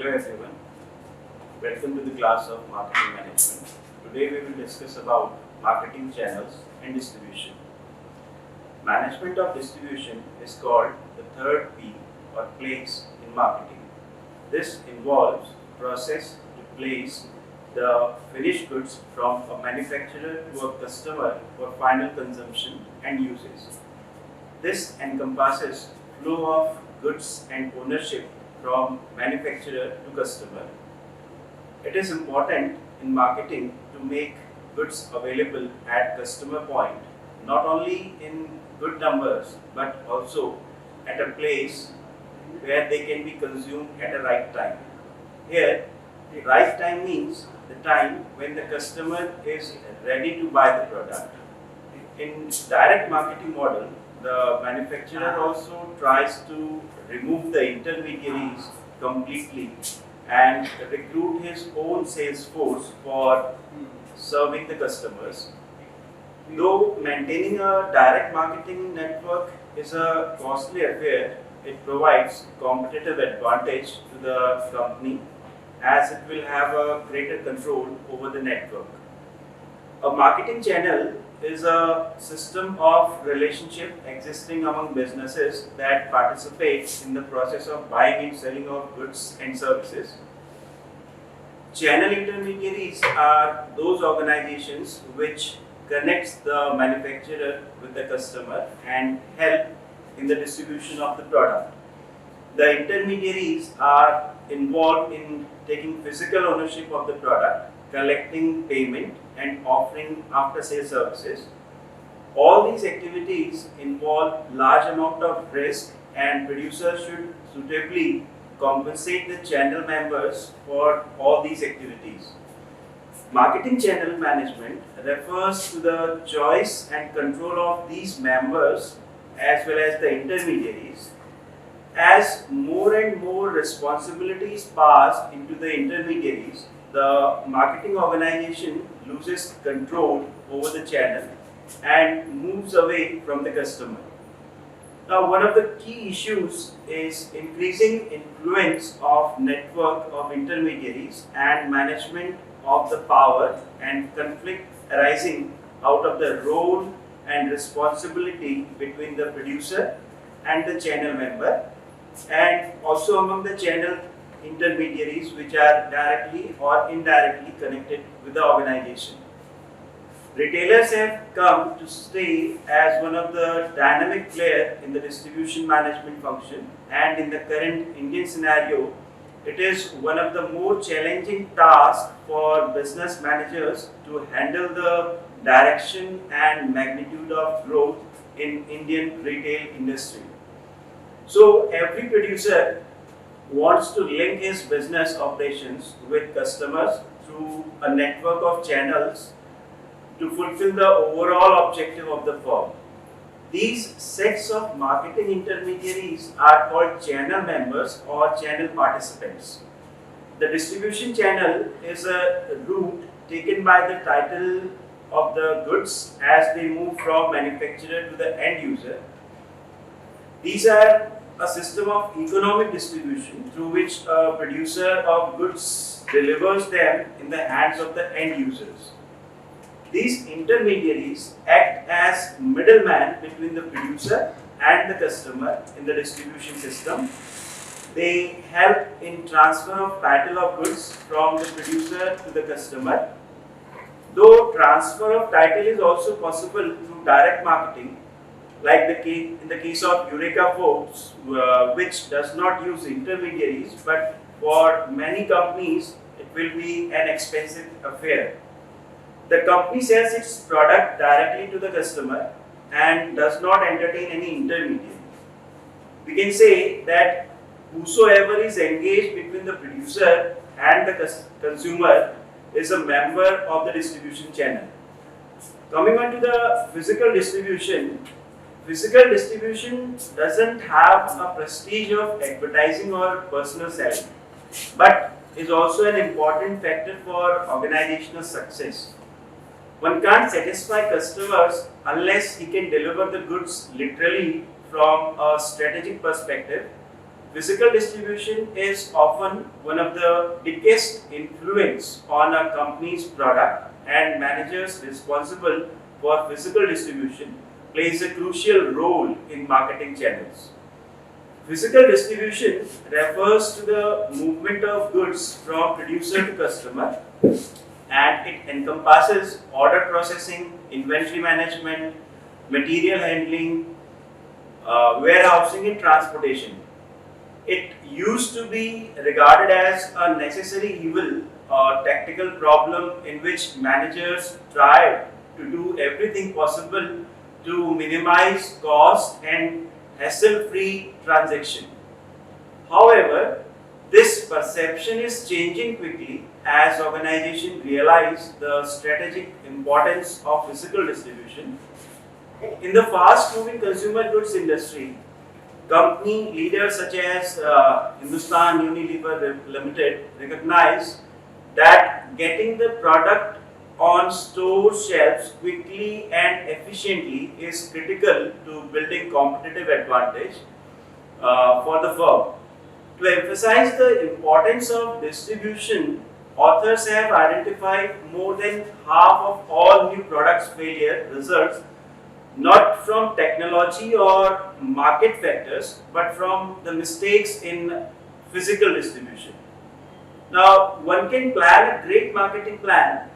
Hello everyone, welcome to the class of Marketing Management. Today we will discuss about marketing channels and distribution. Management of distribution is called the third P or place in marketing. This involves process to place the finished goods from a manufacturer to a customer for final consumption and usage. This encompasses flow of goods and ownership from manufacturer to customer. It is important in marketing to make goods available at customer point, not only in good numbers but also at a place where they can be consumed at a right time. Here, the right time means the time when the customer is ready to buy the product. In direct marketing model, the manufacturer also tries to remove the intermediaries completely and recruit his own sales force for serving the customers. Though maintaining a direct marketing network is a costly affair, it provides competitive advantage to the company as it will have a greater control over the network. A marketing channel is a system of relationship existing among businesses that participate in the process of buying and selling of goods and services. Channel intermediaries are those organizations which connects the manufacturer with the customer and help in the distribution of the product. The intermediaries are involved in taking physical ownership of the product, collecting payment and offering after sales services. All these activities involve large amount of risk and producers should suitably compensate the channel members for all these activities. Marketing channel management refers to the choice and control of these members as well as the intermediaries. As more and more responsibilities pass into the intermediaries, the marketing organization loses control over the channel and moves away from the customer. Now, one of the key issues is increasing influence of network of intermediaries and management of the power and conflict arising out of the role and responsibility between the producer and the channel member, and also among the channel intermediaries which are directly or indirectly connected with the organization. Retailers have come to stay as one of the dynamic player in the distribution management function, and in the current Indian scenario, it is one of the more challenging tasks for business managers to handle the direction and magnitude of growth in Indian retail industry. So every producer wants to link his business operations with customers through a network of channels to fulfill the overall objective of the firm. These sets of marketing intermediaries are called channel members or channel participants. The distribution channel is a route taken by the title of the goods as they move from manufacturer to the end user. These are a system of economic distribution through which a producer of goods delivers them in the hands of the end users. These intermediaries act as middleman between the producer and the customer in the distribution system. They help in transfer of title of goods from the producer to the customer. Though transfer of title is also possible through direct marketing, like in the case of Eureka Foods, which does not use intermediaries, but for many companies it will be an expensive affair. The company sells its product directly to the customer and does not entertain any intermediary. We can say that whosoever is engaged between the producer and the consumer is a member of the distribution channel. Coming on to the physical distribution doesn't have a prestige of advertising or personal selling, but is also an important factor for organizational success. One can't satisfy customers unless he can deliver the goods literally from a strategic perspective. physical distribution is often one of the biggest influence on a company's product, and managers responsible for physical distribution plays a crucial role in marketing channels. Physical distribution refers to the movement of goods from producer to customer, and it encompasses order processing, inventory management, material handling, warehousing, and transportation. It used to be regarded as a necessary evil or tactical problem in which managers tried to do everything possible to minimize cost and hassle-free transaction. However, this perception is changing quickly as organizations realize the strategic importance of physical distribution. In the fast-moving consumer goods industry, company leaders such as Hindustan Unilever Limited recognize that getting the product on store shelves quickly and efficiently is critical to building competitive advantage for the firm. To emphasize the importance of distribution, authors have identified more than half of all new products failure results not from technology or market factors, but from the mistakes in physical distribution. Now, one can plan a great marketing plan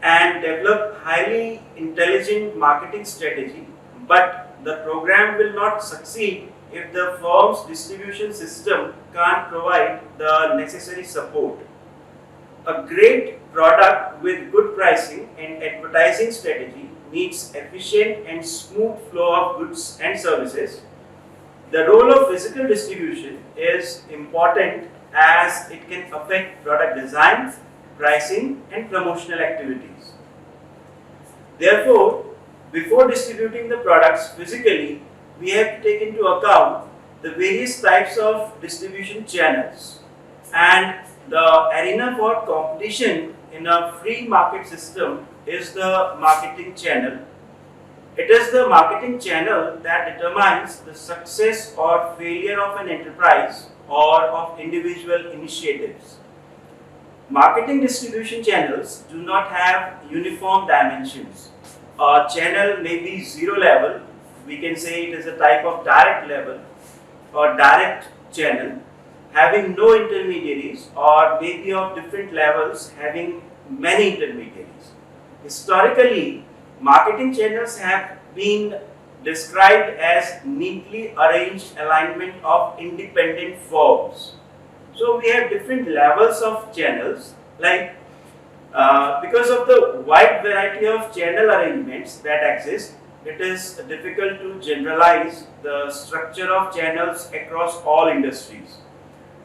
and develop highly intelligent marketing strategy, but the program will not succeed if the firm's distribution system can't provide the necessary support. A great product with good pricing and advertising strategy needs efficient and smooth flow of goods and services. The role of physical distribution is important as it can affect product design, pricing, and promotional activities. Therefore, before distributing the products physically, we have to take into account the various types of distribution channels, and the arena for competition in a free market system is the marketing channel. It is the marketing channel that determines the success or failure of an enterprise or of individual initiatives. Marketing distribution channels do not have uniform dimensions. A channel may be zero level, we can say it is a type of direct level or direct channel having no intermediaries, or maybe of different levels having many intermediaries. Historically, marketing channels have been described as neatly arranged alignment of independent firms. So we have different levels of channels, like because of the wide variety of channel arrangements that exist, it is difficult to generalize the structure of channels across all industries.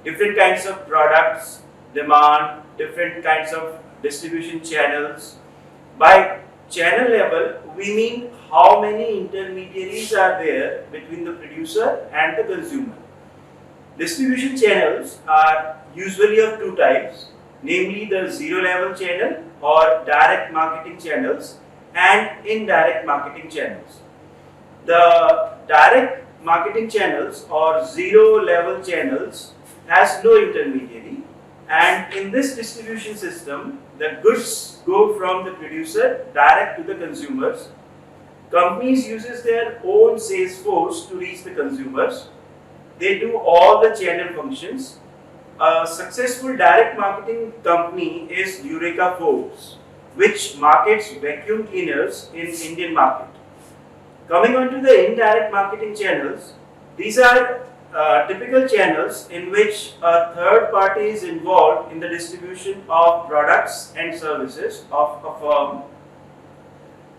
Different kinds of products demand different kinds of distribution channels. By channel level, we mean how many intermediaries are there between the producer and the consumer. Distribution channels are usually of two types, namely the zero level channel or direct marketing channels and indirect marketing channels. The direct marketing channels or zero level channels has no intermediary, and in this distribution system the goods go from the producer direct to the consumers. Companies uses their own sales force to reach the consumers. They do all the channel functions. A successful direct marketing company is Eureka Forbes, which markets vacuum cleaners in Indian market. Coming on to the indirect marketing channels, these are typical channels in which a third party is involved in the distribution of products and services of a firm.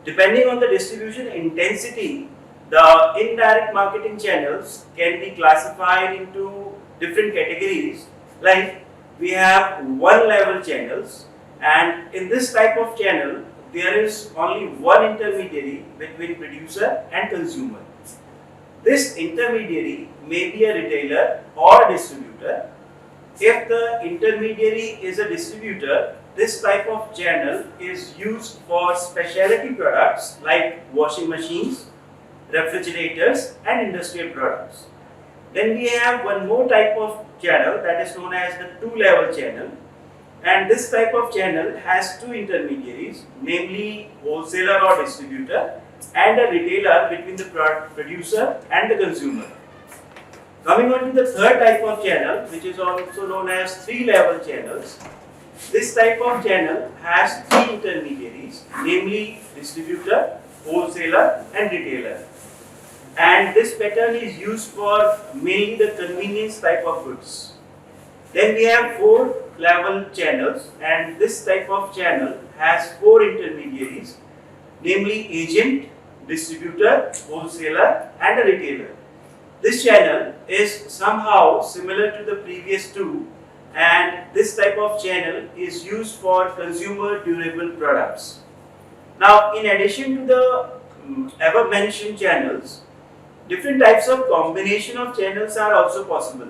Depending on the distribution intensity, the indirect marketing channels can be classified into different categories. Like we have one level channels, and in this type of channel there is only one intermediary between producer and consumer. This intermediary may be a retailer or distributor. If the intermediary is a distributor, this type of channel is used for specialty products like washing machines, refrigerators, and industrial products. Then we have one more type of channel that is known as the two-level channel. And this type of channel has two intermediaries, namely wholesaler or distributor and a retailer between the producer and the consumer. Coming on to the third type of channel, which is also known as three-level channels. This type of channel has three intermediaries, namely distributor, wholesaler and retailer. And this pattern is used for mainly the convenience type of goods. Then we have four-level channels, and this type of channel has four intermediaries, namely agent, distributor, wholesaler and a retailer. This channel is somehow similar to the previous two, and this type of channel is used for consumer durable products. Now, in addition to the above mentioned channels, different types of combination of channels are also possible.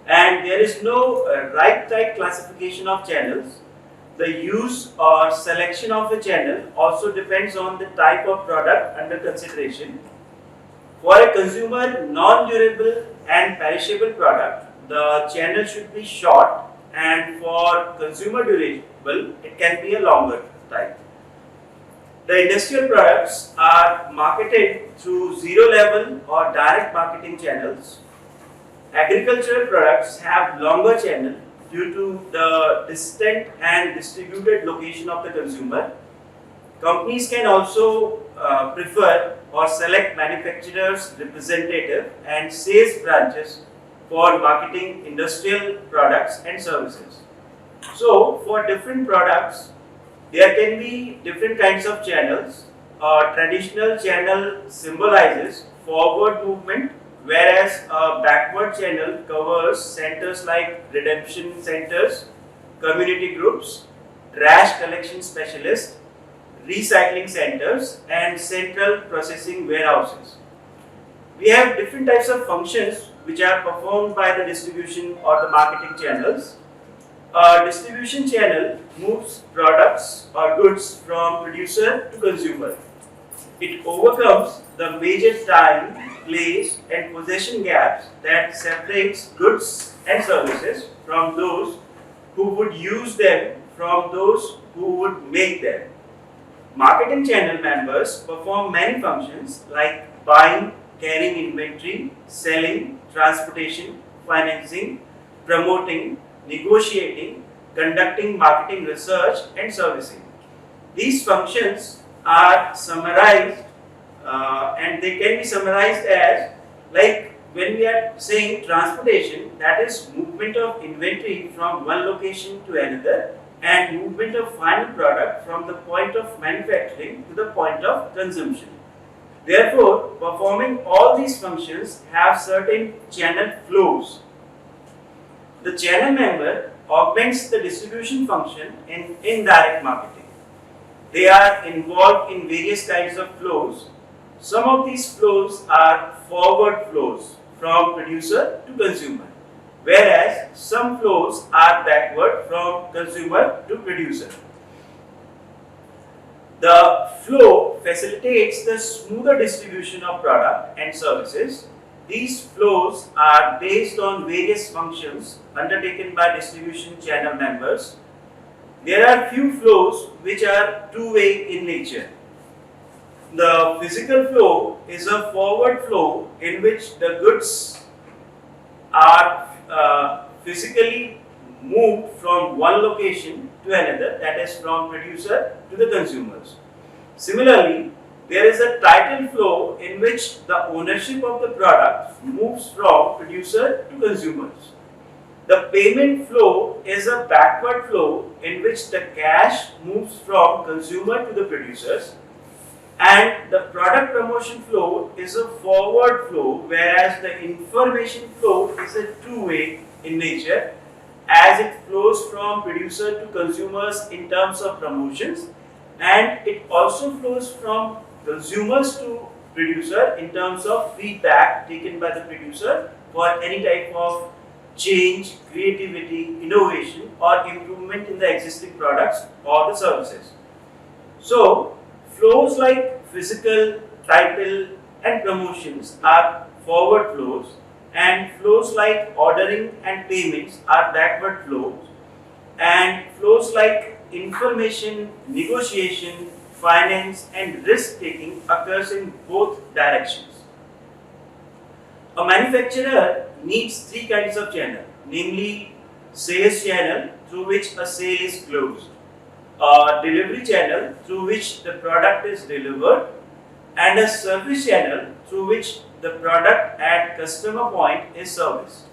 And there is no right type classification of channels. The use or selection of a channel also depends on the type of product under consideration. For a consumer non-durable and perishable product, the channel should be short, and for consumer durable, it can be a longer type. The industrial products are marketed through zero-level or direct marketing channels. Agricultural products have longer channel due to the distant and distributed location of the consumer. Companies can also prefer or select manufacturers' representative and sales branches for marketing industrial products and services. So, for different products, there can be different kinds of channels. A traditional channel symbolizes forward movement, whereas a backward channel covers centers like redemption centers, community groups, trash collection specialists, recycling centers and central processing warehouses. We have different types of functions which are performed by the distribution or the marketing channels. A distribution channel moves products or goods from producer to consumer. It overcomes the major time, place and possession gaps that separates goods and services from those who would use them from those who would make them. Marketing channel members perform many functions like buying, carrying inventory, selling, transportation, financing, promoting, negotiating, conducting marketing research and servicing. These functions are summarized and they can be summarized as, like when we are saying transportation, that is movement of inventory from one location to another and movement of final product from the point of manufacturing to the point of consumption. Therefore, performing all these functions have certain channel flows. The channel member augments the distribution function in indirect marketing. They are involved in various kinds of flows. Some of these flows are forward flows from producer to consumer, whereas some flows are backward from consumer to producer. The flow facilitates the smoother distribution of product and services. These flows are based on various functions undertaken by distribution channel members. There are few flows which are two-way in nature. The physical flow is a forward flow in which the goods are physically moved from one location to another, that is from producer to the consumers. Similarly, there is a title flow in which the ownership of the product moves from producer to consumers. The payment flow is a backward flow in which the cash moves from consumer to the producers, and the product promotion flow is a forward flow, whereas the information flow is a two-way in nature, as it flows from producer to consumers in terms of promotions, and it also flows from consumers to producer in terms of feedback taken by the producer for any type of change, creativity, innovation or improvement in the existing products or the services. So, flows like physical, title and promotions are forward flows, and flows like ordering and payments are backward flows, and flows like information, negotiation, finance and risk taking occurs in both directions. A manufacturer needs three kinds of channel, namely sales channel through which a sale is closed, a delivery channel through which the product is delivered, and a service channel through which the product at customer point is serviced.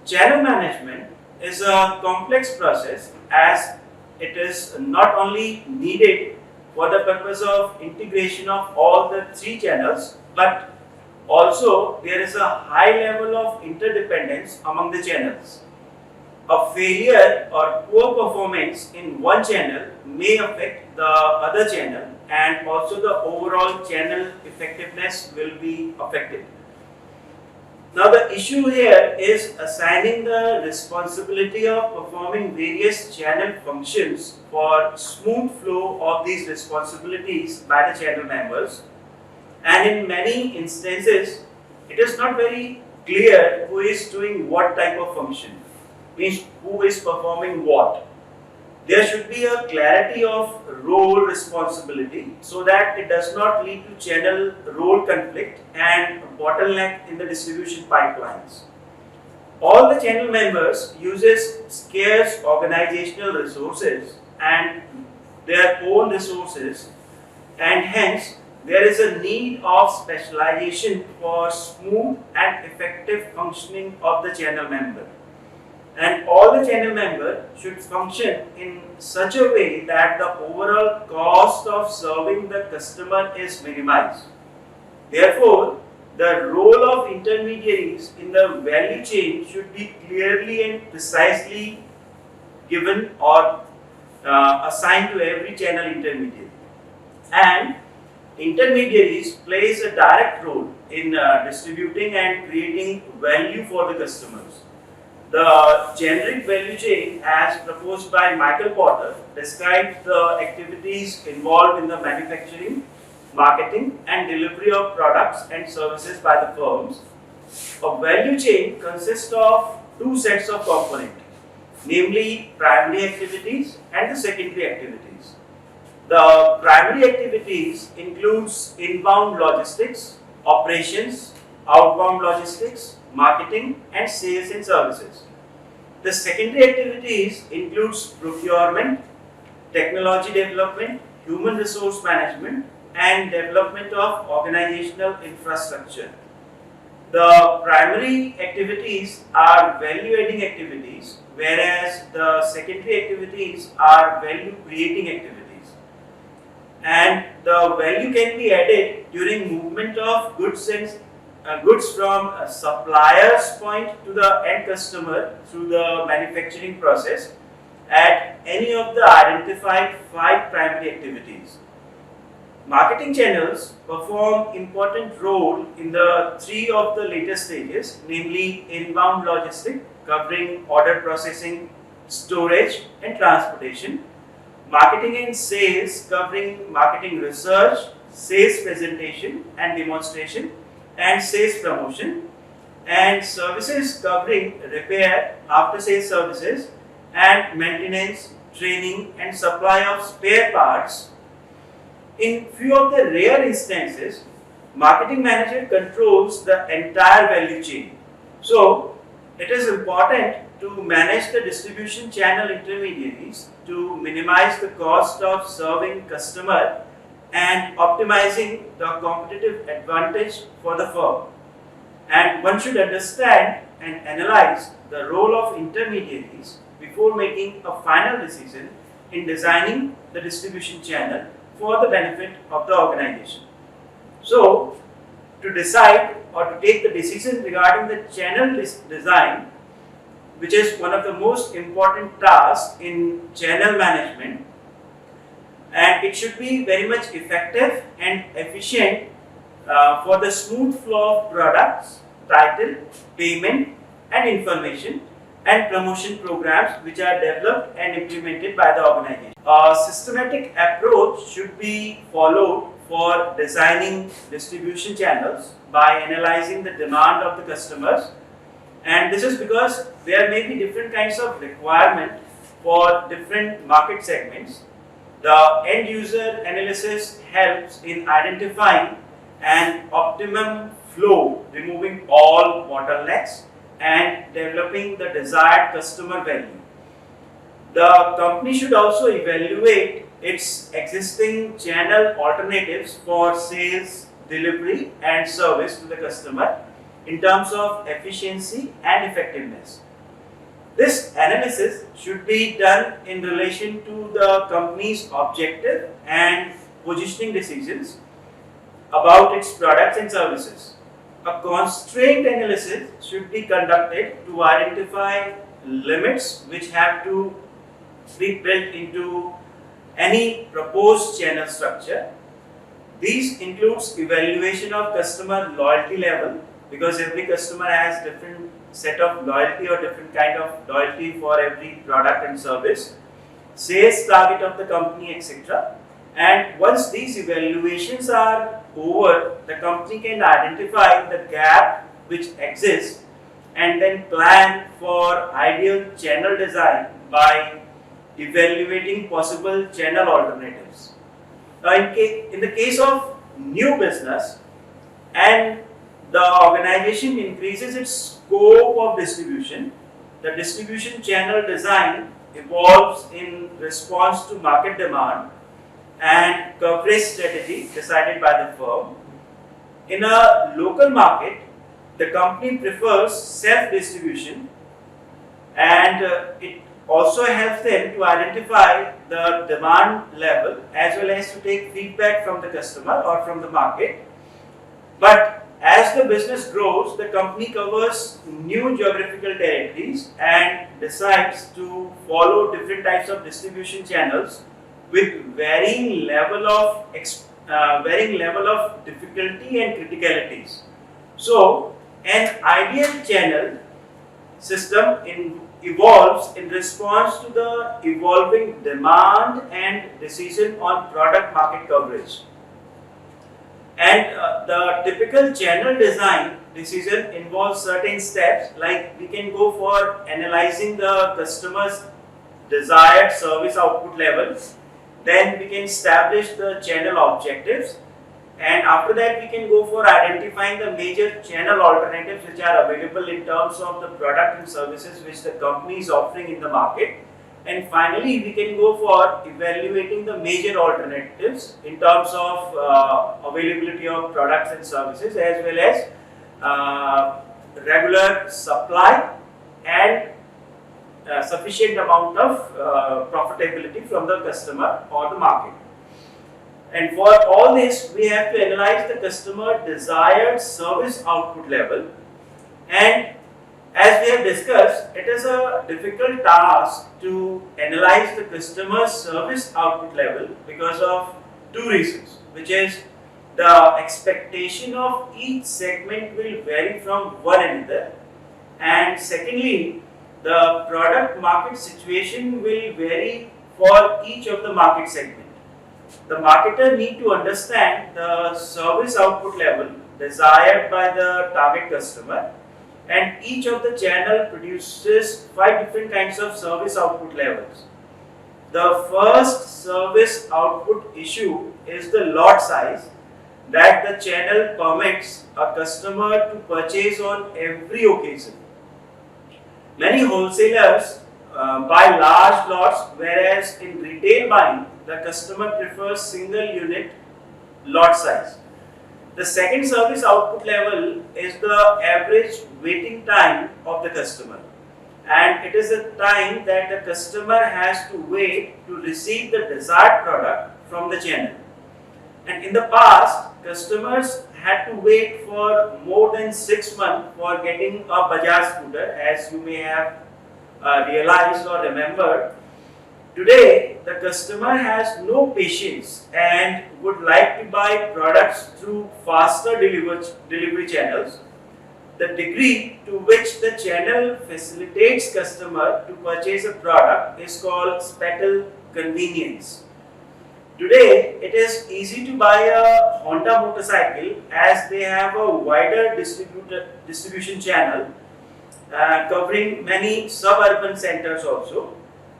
Channel management is a complex process as it is not only needed for the purpose of integration of all the three channels, but also there is a high level of interdependence among the channels. A failure or poor performance in one channel may affect the other channel, and also the overall channel effectiveness will be affected. Now the issue here is assigning the responsibility of performing various channel functions for smooth flow of these responsibilities by the channel members, and in many instances it is not very clear who is doing what type of function, means who is performing what. There should be a clarity of role responsibility so that it does not lead to channel role conflict and bottleneck in the distribution pipelines. All the channel members uses scarce organizational resources and their own resources, and hence there is a need of specialization for smooth and effective functioning of the channel member. And all the channel members should function in such a way that the overall cost of serving the customer is minimized. Therefore, the role of intermediaries in the value chain should be clearly and precisely given or assigned to every channel intermediary. And intermediaries plays a direct role in distributing and creating value for the customers. The generic value chain, as proposed by Michael Porter, describes the activities involved in the manufacturing, marketing and delivery of products and services by the firms. A value chain consists of two sets of components, namely primary activities and the secondary activities. The primary activities includes inbound logistics, operations, outbound logistics, marketing and sales and services. The secondary activities includes procurement, technology development, human resource management and development of organizational infrastructure. The primary activities are value adding activities, whereas the secondary activities are value creating activities. And the value can be added during movement of goods from a supplier's point to the end customer through the manufacturing process at any of the identified 5 primary activities. Marketing channels perform important role in the 3 of the later stages, namely inbound logistics covering order processing, storage and transportation, marketing and sales covering marketing research, sales presentation and demonstration, and sales promotion, and services covering repair, after sales services and maintenance, training and supply of spare parts. In few of the rare instances, marketing manager controls the entire value chain. So it is important to manage the distribution channel intermediaries to minimize the cost of serving customer and optimizing the competitive advantage for the firm. And one should understand and analyze the role of intermediaries before making a final decision in designing the distribution channel for the benefit of the organization. So, to decide or to take the decision regarding the channel design, which is one of the most important tasks in channel management, and it should be very much effective and efficient for the smooth flow of products, title, payment and information and promotion programs which are developed and implemented by the organization. A systematic approach should be followed for designing distribution channels by analyzing the demand of the customers, and this is because there may be different kinds of requirement for different market segments. The end user analysis helps in identifying an optimum flow, removing all bottlenecks and developing the desired customer value. The company should also evaluate its existing channel alternatives for sales, delivery and service to the customer in terms of efficiency and effectiveness. This analysis should be done in relation to the company's objective and positioning decisions about its products and services. A constraint analysis should be conducted to identify limits which have to be built into any proposed channel structure. These includes evaluation of customer loyalty level, because every customer has different set of loyalty or different kind of loyalty for every product and service, sales target of the company, etc. And once these evaluations are over, the company can identify the gap which exists and then plan for ideal channel design by evaluating possible channel alternatives. Now, in the case of new business, and the organization increases its scope of distribution, the distribution channel design evolves in response to market demand and coverage strategy decided by the firm. In a local market, the company prefers self-distribution, and it also helps them to identify the demand level as well as to take feedback from the customer or from the market. But as the business grows, the company covers new geographical territories and decides to follow different types of distribution channels with varying level of difficulty and criticalities. So, an ideal channel system evolves in response to the evolving demand and decision on product market coverage. And the typical channel design decision involves certain steps, like we can go for analyzing the customer's desired service output levels, then we can establish the channel objectives, and after that we can go for identifying the major channel alternatives which are available in terms of the product and services which the company is offering in the market. And finally, we can go for evaluating the major alternatives in terms of availability of products and services, as well as regular supply and sufficient amount of profitability from the customer or the market. And for all this, we have to analyze the customer desired service output level, and as we have discussed, it is a difficult task to analyze the customer service output level because of two reasons, which is the expectation of each segment will vary from one another, and secondly, the product market situation will vary for each of the market segment. The marketer need to understand the service output level desired by the target customer, and each of the channel produces 5 different kinds of service output levels. The first service output issue is the lot size that the channel permits a customer to purchase on every occasion. Many wholesalers buy large lots, whereas in retail buying, the customer prefers single unit lot size. The second service output level is the average waiting time of the customer, and it is the time that the customer has to wait to receive the desired product from the channel. And in the past, customers had to wait for more than 6 months for getting a Bajaj scooter, as you may have realized or remembered. Today, the customer has no patience and would like to buy products through faster delivery channels. The degree to which the channel facilitates customer to purchase a product is called spatial convenience. Today, it is easy to buy a Honda motorcycle as they have a wider distribution channel covering many suburban centers also.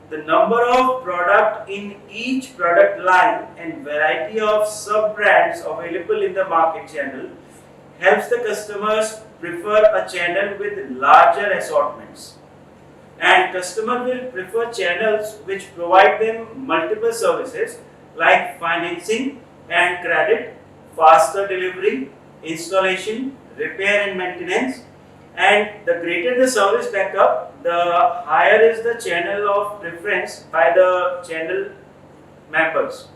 The number of product in each product line and variety of sub-brands available in the market channel helps the customers prefer a channel with larger assortments. And customer will prefer channels which provide them multiple services like financing and credit, faster delivery, installation, repair and maintenance, and the greater the service backup, the higher is the channel of preference by the channel members.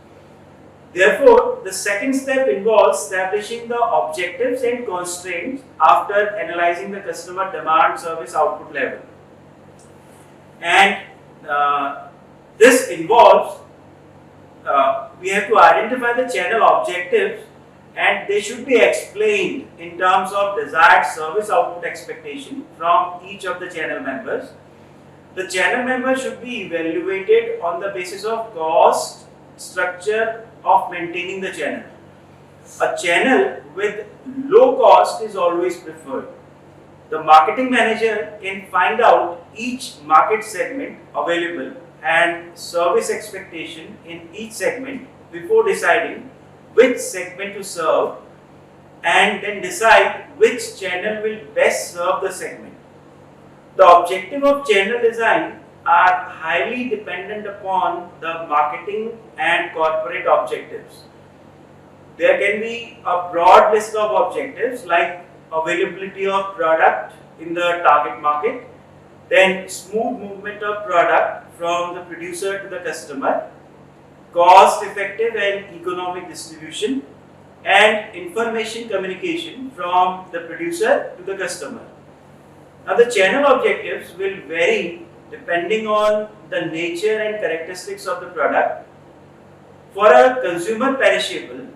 Therefore, the second step involves establishing the objectives and constraints after analyzing the customer demand service output level. And this involves we have to identify the channel objectives and they should be explained in terms of desired service output expectation from each of the channel members. The channel member should be evaluated on the basis of cost structure of maintaining the channel. A channel with low cost is always preferred. The marketing manager can find out each market segment available and service expectation in each segment before deciding which segment to serve and then decide which channel will best serve the segment. The objective of channel design are highly dependent upon the marketing and corporate objectives. There can be a broad list of objectives like availability of product in the target market, then smooth movement of product from the producer to the customer, cost effective and economic distribution, and information communication from the producer to the customer. Now the channel objectives will vary depending on the nature and characteristics of the product. For a consumer perishable,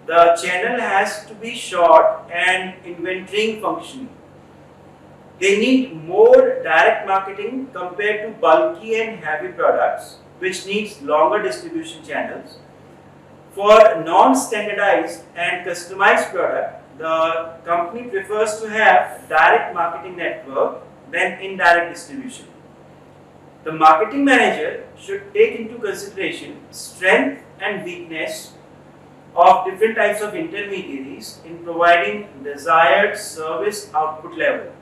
the channel has to be short and inventorying functioning. They need more direct marketing compared to bulky and heavy products, which needs longer distribution channels. For non-standardized and customized product, the company prefers to have direct marketing network than indirect distribution. The marketing manager should take into consideration strength and weakness of different types of intermediaries in providing desired service output level.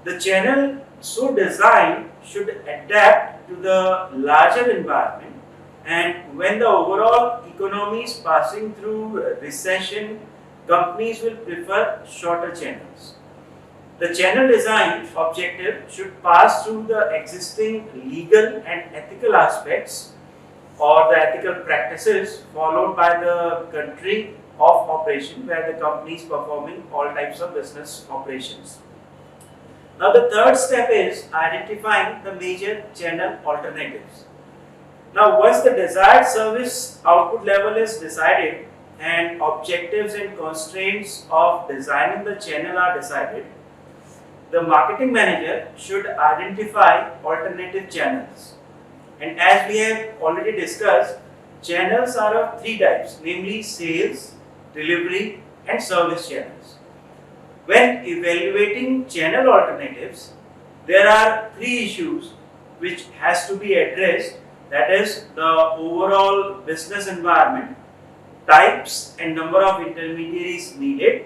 The channel so designed should adapt to the larger environment, and when the overall economy is passing through recession, companies will prefer shorter channels. The channel design objective should pass through the existing legal and ethical aspects or the ethical practices followed by the country of operation where the company is performing all types of business operations. Now the third step is identifying the major channel alternatives. Now once the desired service output level is decided and objectives and constraints of designing the channel are decided, the marketing manager should identify alternative channels. And as we have already discussed, channels are of three types, namely sales, delivery and service channels. When evaluating channel alternatives, there are three issues which has to be addressed, that is the overall business environment, types and number of intermediaries needed,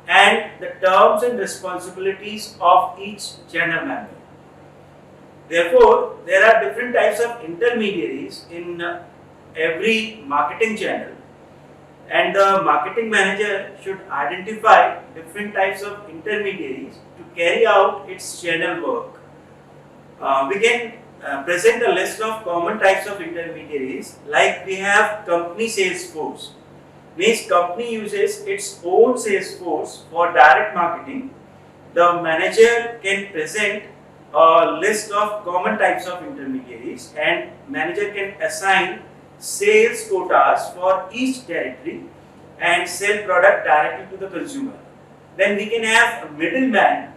and the terms and responsibilities of each channel member. Therefore, there are different types of intermediaries in every marketing channel, and the marketing manager should identify different types of intermediaries to carry out its channel work. We can present a list of common types of intermediaries, like we have company sales force. Means company uses its own sales force for direct marketing. The manager can present a list of common types of intermediaries and manager can assign sales quotas for each territory and sell product directly to the consumer. Then we can have a middleman,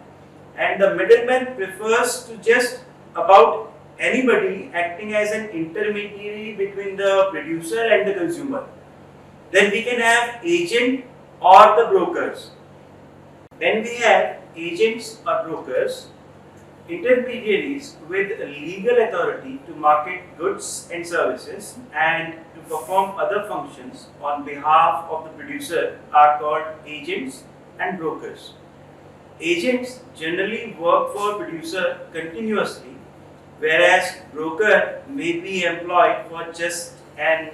and the middleman prefers to just about anybody acting as an intermediary between the producer and the consumer. Then we can have agent or the brokers. Then we have agents or brokers, intermediaries with legal authority to market goods and services and to perform other functions on behalf of the producer are called agents and brokers. Agents generally work for producer continuously, whereas broker may be employed for just an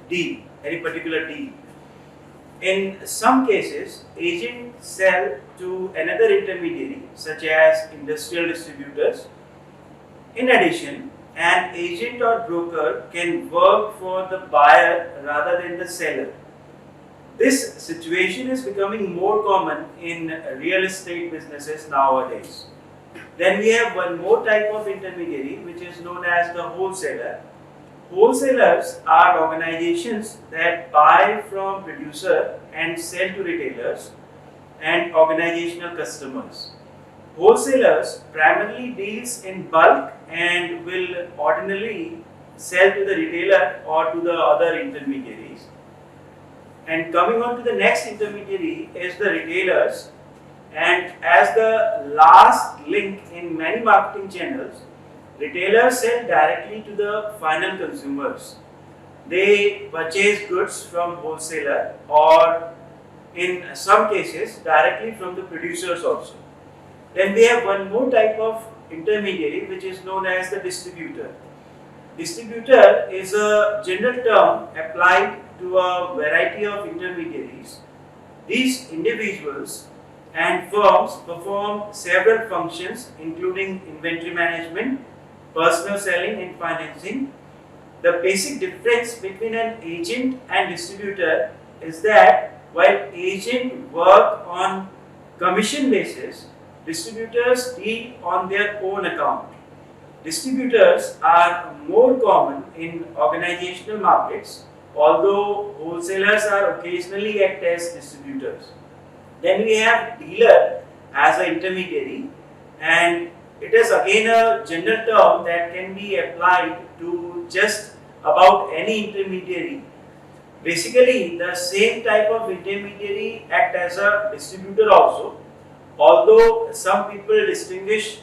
deal, any particular deal. In some cases, agents sell to another intermediary, such as industrial distributors. In addition, an agent or broker can work for the buyer rather than the seller. This situation is becoming more common in real estate businesses nowadays. Then we have one more type of intermediary, which is known as the wholesaler. Wholesalers are organizations that buy from producer and sell to retailers and organizational customers. Wholesalers primarily deals in bulk and will ordinarily sell to the retailer or to the other intermediaries. And coming on to the next intermediary is the retailers, and as the last link in many marketing channels, retailers sell directly to the final consumers. They purchase goods from wholesaler or in some cases directly from the producers also. Then we have one more type of intermediary which is known as the distributor. Distributor is a general term applied to a variety of intermediaries. These individuals and firms perform several functions including inventory management, personal selling and financing. The basic difference between an agent and distributor is that while agents work on commission basis, distributors deal on their own account. Distributors are more common in organizational markets, although wholesalers are occasionally act as distributors. Then we have dealer as an intermediary, and it is again a general term that can be applied to just about any intermediary. Basically, the same type of intermediary act as a distributor also, although some people distinguish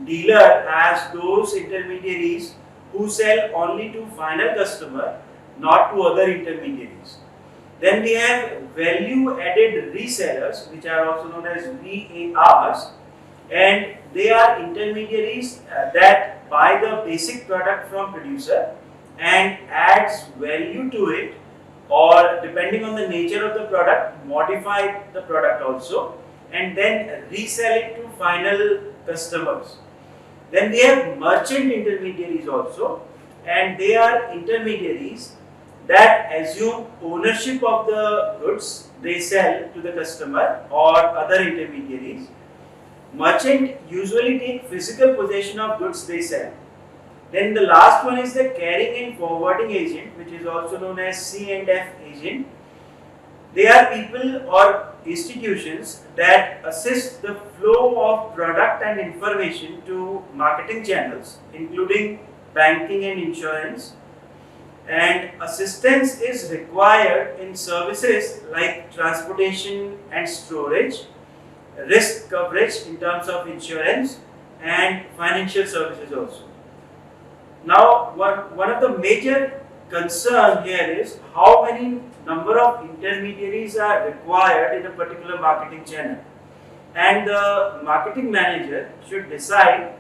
dealer as those intermediaries who sell only to final customer, not to other intermediaries. Then we have value added resellers, which are also known as VARs, and they are intermediaries that buy the basic product from producer and adds value to it, or depending on the nature of the product, modify the product also and then resell it to final customers. Then we have merchant intermediaries also, and they are intermediaries that assume ownership of the goods they sell to the customer or other intermediaries. Merchant usually take physical possession of goods they sell. Then the last one is the carrying and forwarding agent, which is also known as C&F agent. They are people or institutions that assist the flow of product and information to marketing channels, including banking and insurance. And assistance is required in services like transportation and storage, risk coverage in terms of insurance, and financial services also. Now, one of the major concern here is how many number of intermediaries are required in a particular marketing channel, and the marketing manager should decide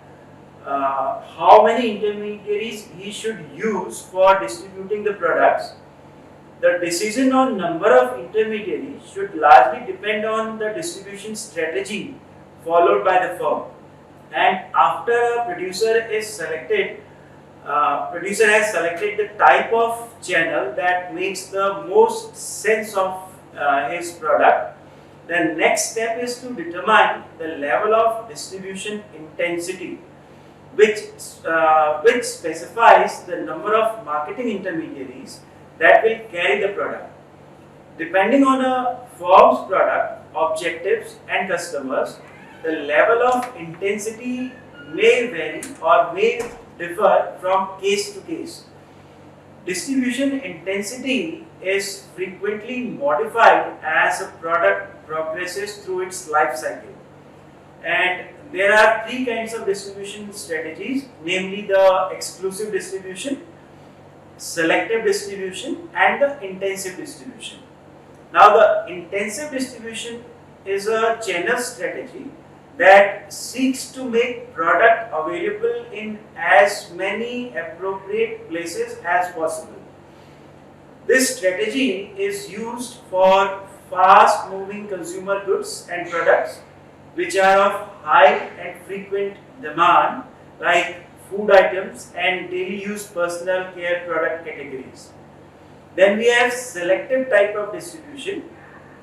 how many intermediaries he should use for distributing the products. The decision on number of intermediaries should largely depend on the distribution strategy followed by the firm. And after a producer is selected, producer has selected the type of channel that makes the most sense of his product. The next step is to determine the level of distribution intensity, which specifies the number of marketing intermediaries that will carry the product. Depending on a firm's product, objectives and customers, the level of intensity may vary or may differ from case to case. Distribution intensity is frequently modified as a product progresses through its life cycle. And there are three kinds of distribution strategies, namely the exclusive distribution, selective distribution, and the intensive distribution. Now, the intensive distribution is a channel strategy that seeks to make product available in as many appropriate places as possible. This strategy is used for fast moving consumer goods and products which are of high and frequent demand, like food items and daily use personal care product categories. Then we have selective type of distribution,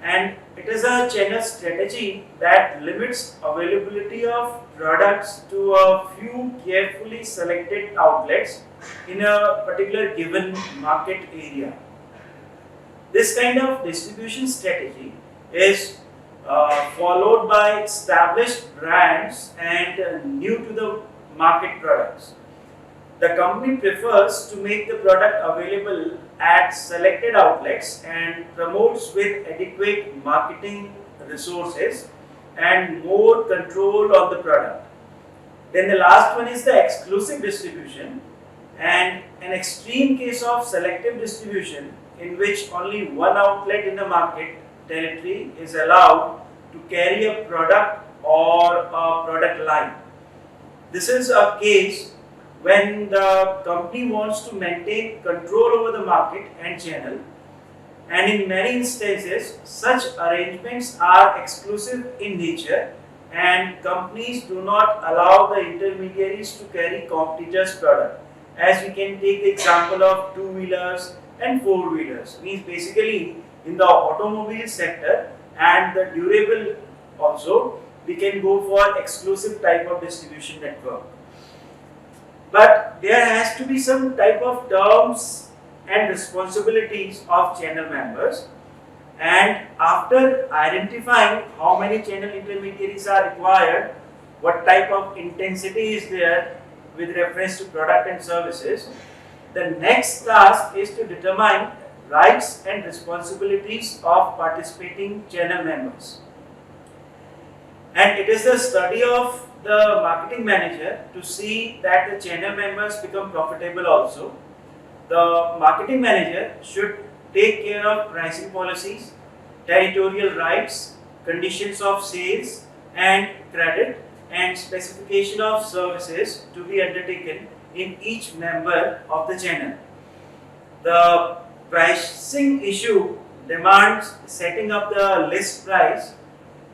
and it is a channel strategy that limits availability of products to a few carefully selected outlets in a particular given market area. This kind of distribution strategy is followed by established brands and new to the market products. The company prefers to make the product available at selected outlets and promotes with adequate marketing resources and more control of the product. Then the last one is the exclusive distribution, and an extreme case of selective distribution in which only one outlet in the market territory is allowed to carry a product or a product line. This is a case when the company wants to maintain control over the market and channel, and in many instances such arrangements are exclusive in nature and companies do not allow the intermediaries to carry competitors' product. As we can take the example of two-wheelers and four-wheelers, means basically in the automobile sector and the durable also, we can go for exclusive type of distribution network. But there has to be some type of terms and responsibilities of channel members, and after identifying how many channel intermediaries are required, what type of intensity is there with reference to product and services, the next task is to determine rights and responsibilities of participating channel members. And it is the study of the marketing manager to see that the channel members become profitable also. The marketing manager should take care of pricing policies, territorial rights, conditions of sales and credit, and specification of services to be undertaken in each member of the channel. The pricing issue demands setting up the list price,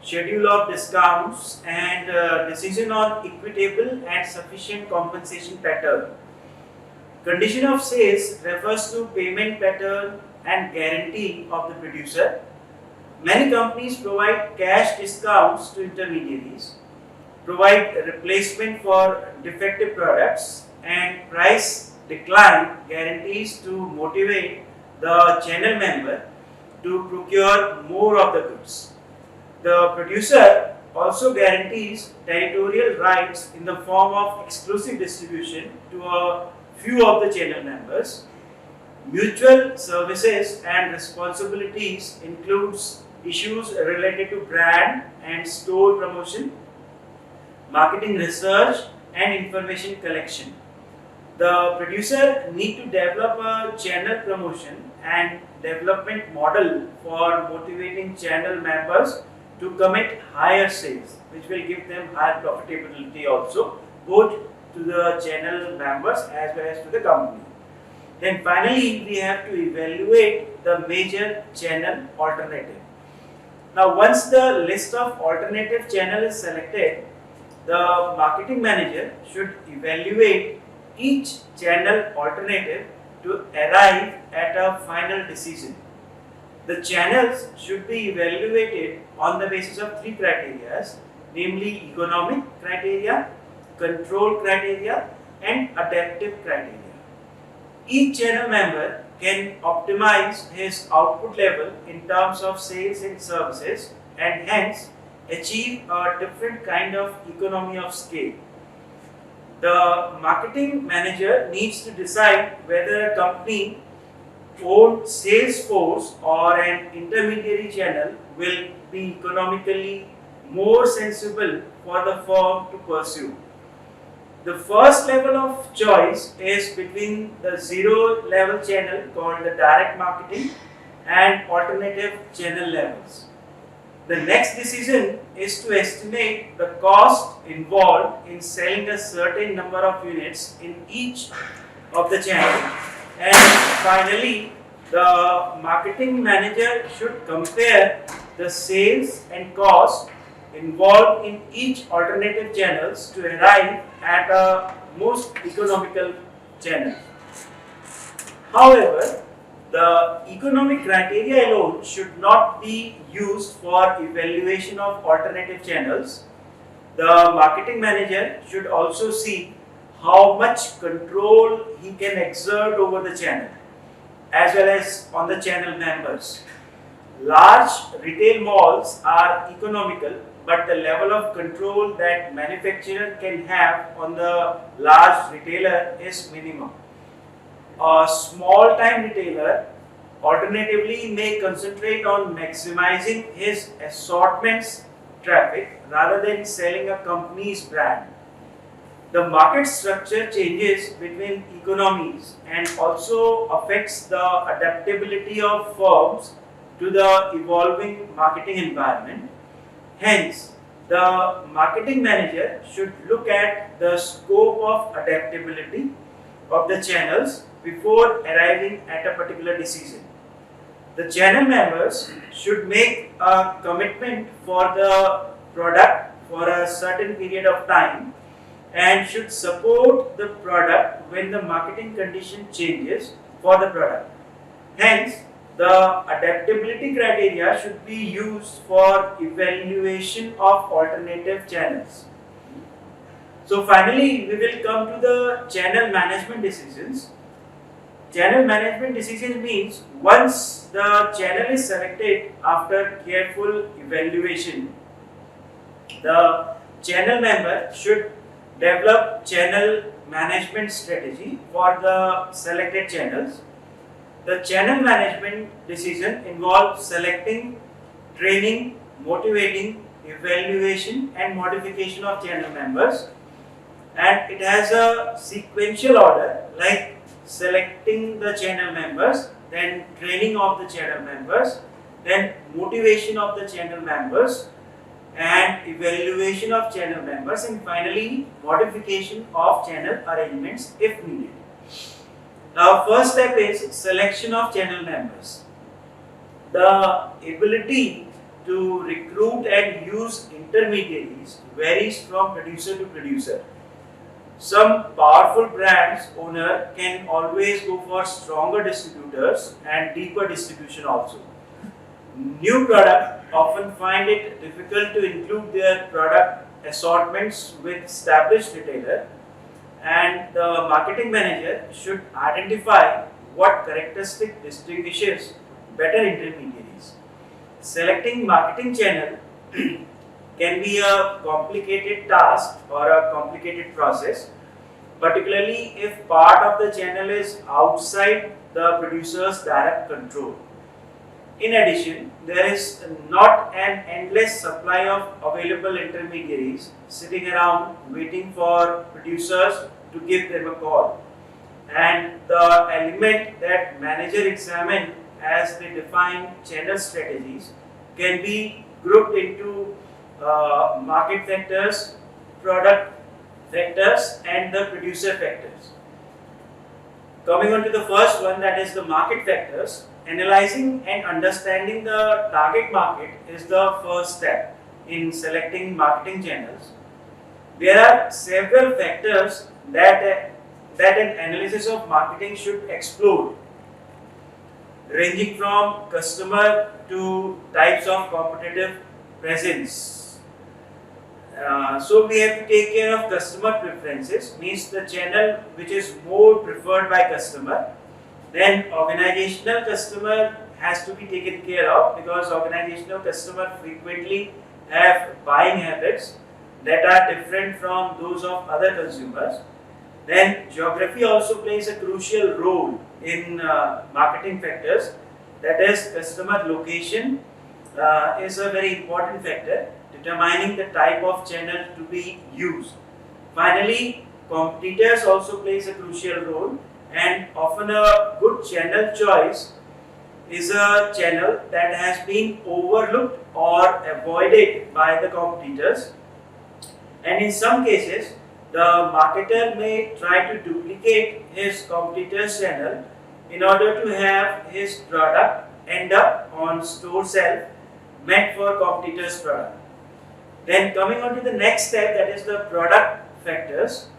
schedule of discounts, and decision on equitable and sufficient compensation pattern. Condition of sales refers to payment pattern and guarantee of the producer. Many companies provide cash discounts to intermediaries, provide replacement for defective products, and price decline guarantees to motivate the channel member to procure more of the goods. The producer also guarantees territorial rights in the form of exclusive distribution to a few of the channel members. Mutual services and responsibilities includes issues related to brand and store promotion, marketing research, and information collection. The producer need to develop a channel promotion and development model for motivating channel members to commit higher sales, which will give them higher profitability also, both to the channel members as well as to the company. Then finally, we have to evaluate the major channel alternative. Now, once the list of alternative channel is selected, the marketing manager should evaluate each channel alternative to arrive at a final decision. The channels should be evaluated on the basis of three criteria, namely economic criteria, control criteria, and adaptive criteria. Each channel member can optimize his output level in terms of sales and services and hence achieve a different kind of economy of scale. The marketing manager needs to decide whether a company owned sales force or an intermediary channel will be economically more sensible for the firm to pursue. The first level of choice is between the zero level channel called the direct marketing and alternative channel levels. The next decision is to estimate the cost involved in selling a certain number of units in each of the channel. And finally, the marketing manager should compare the sales and cost involved in each alternative channels to arrive at a most economical channel. However, the economic criteria alone should not be used for evaluation of alternative channels. The marketing manager should also see how much control he can exert over the channel as well as on the channel members. Large retail malls are economical, but the level of control that manufacturer can have on the large retailer is minimum. A small time retailer alternatively may concentrate on maximizing his assortments traffic rather than selling a company's brand. The market structure changes between economies and also affects the adaptability of firms to the evolving marketing environment. Hence, the marketing manager should look at the scope of adaptability of the channels before arriving at a particular decision. The channel members should make a commitment for the product for a certain period of time and should support the product when the marketing condition changes for the product. Hence, the adaptability criteria should be used for evaluation of alternative channels. So finally, we will come to the channel management decisions. Channel management decision means once the channel is selected after careful evaluation, the channel member should develop channel management strategy for the selected channels. The channel management decision involves selecting, training, motivating, evaluation and modification of channel members, and it has a sequential order like selecting the channel members, then training of the channel members, then motivation of the channel members and evaluation of channel members, and finally modification of channel arrangements if needed. Now, first step is selection of channel members. The ability to recruit and use intermediaries varies from producer to producer. Some powerful brands owner can always go for stronger distributors and deeper distribution also. New product often find it difficult to include their product assortments with established retailer, and the marketing manager should identify what characteristic distinguishes better intermediaries. Selecting marketing channel can be a complicated task or a complicated process, particularly if part of the channel is outside the producer's direct control. In addition, there is not an endless supply of available intermediaries sitting around waiting for producers to give them a call. And the element that manager examine as they define channel strategies can be grouped into market factors, product factors and the producer factors. Coming on to the first one, that is the market factors. Analyzing and understanding the target market is the first step in selecting marketing channels. There are several factors that an analysis of marketing should explore, ranging from customer to types of competitive presence. So we have to take care of customer preferences, means the channel which is more preferred by customer. Then organizational customer has to be taken care of because organizational customer frequently have buying habits that are different from those of other consumers. Then geography also plays a crucial role in marketing factors. That is, customer location is a very important factor determining the type of channel to be used. Finally, competitors also plays a crucial role, and often a good channel choice is a channel that has been overlooked or avoided by the competitors, and in some cases the marketer may try to duplicate his competitor's channel in order to have his product end up on store shelf meant for competitor's product. Then coming on to the next step, that is the product factors.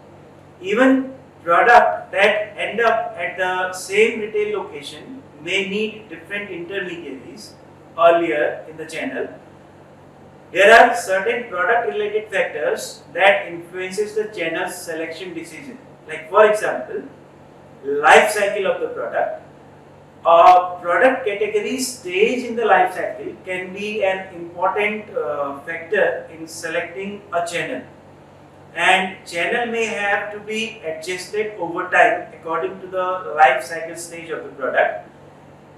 Even product that end up at the same retail location may need different intermediaries earlier in the channel. There are certain product related factors that influences the channel's selection decision. Like for example, life cycle of the product. A product category stage in the life cycle can be an important factor in selecting a channel, and channel may have to be adjusted over time according to the life cycle stage of the product,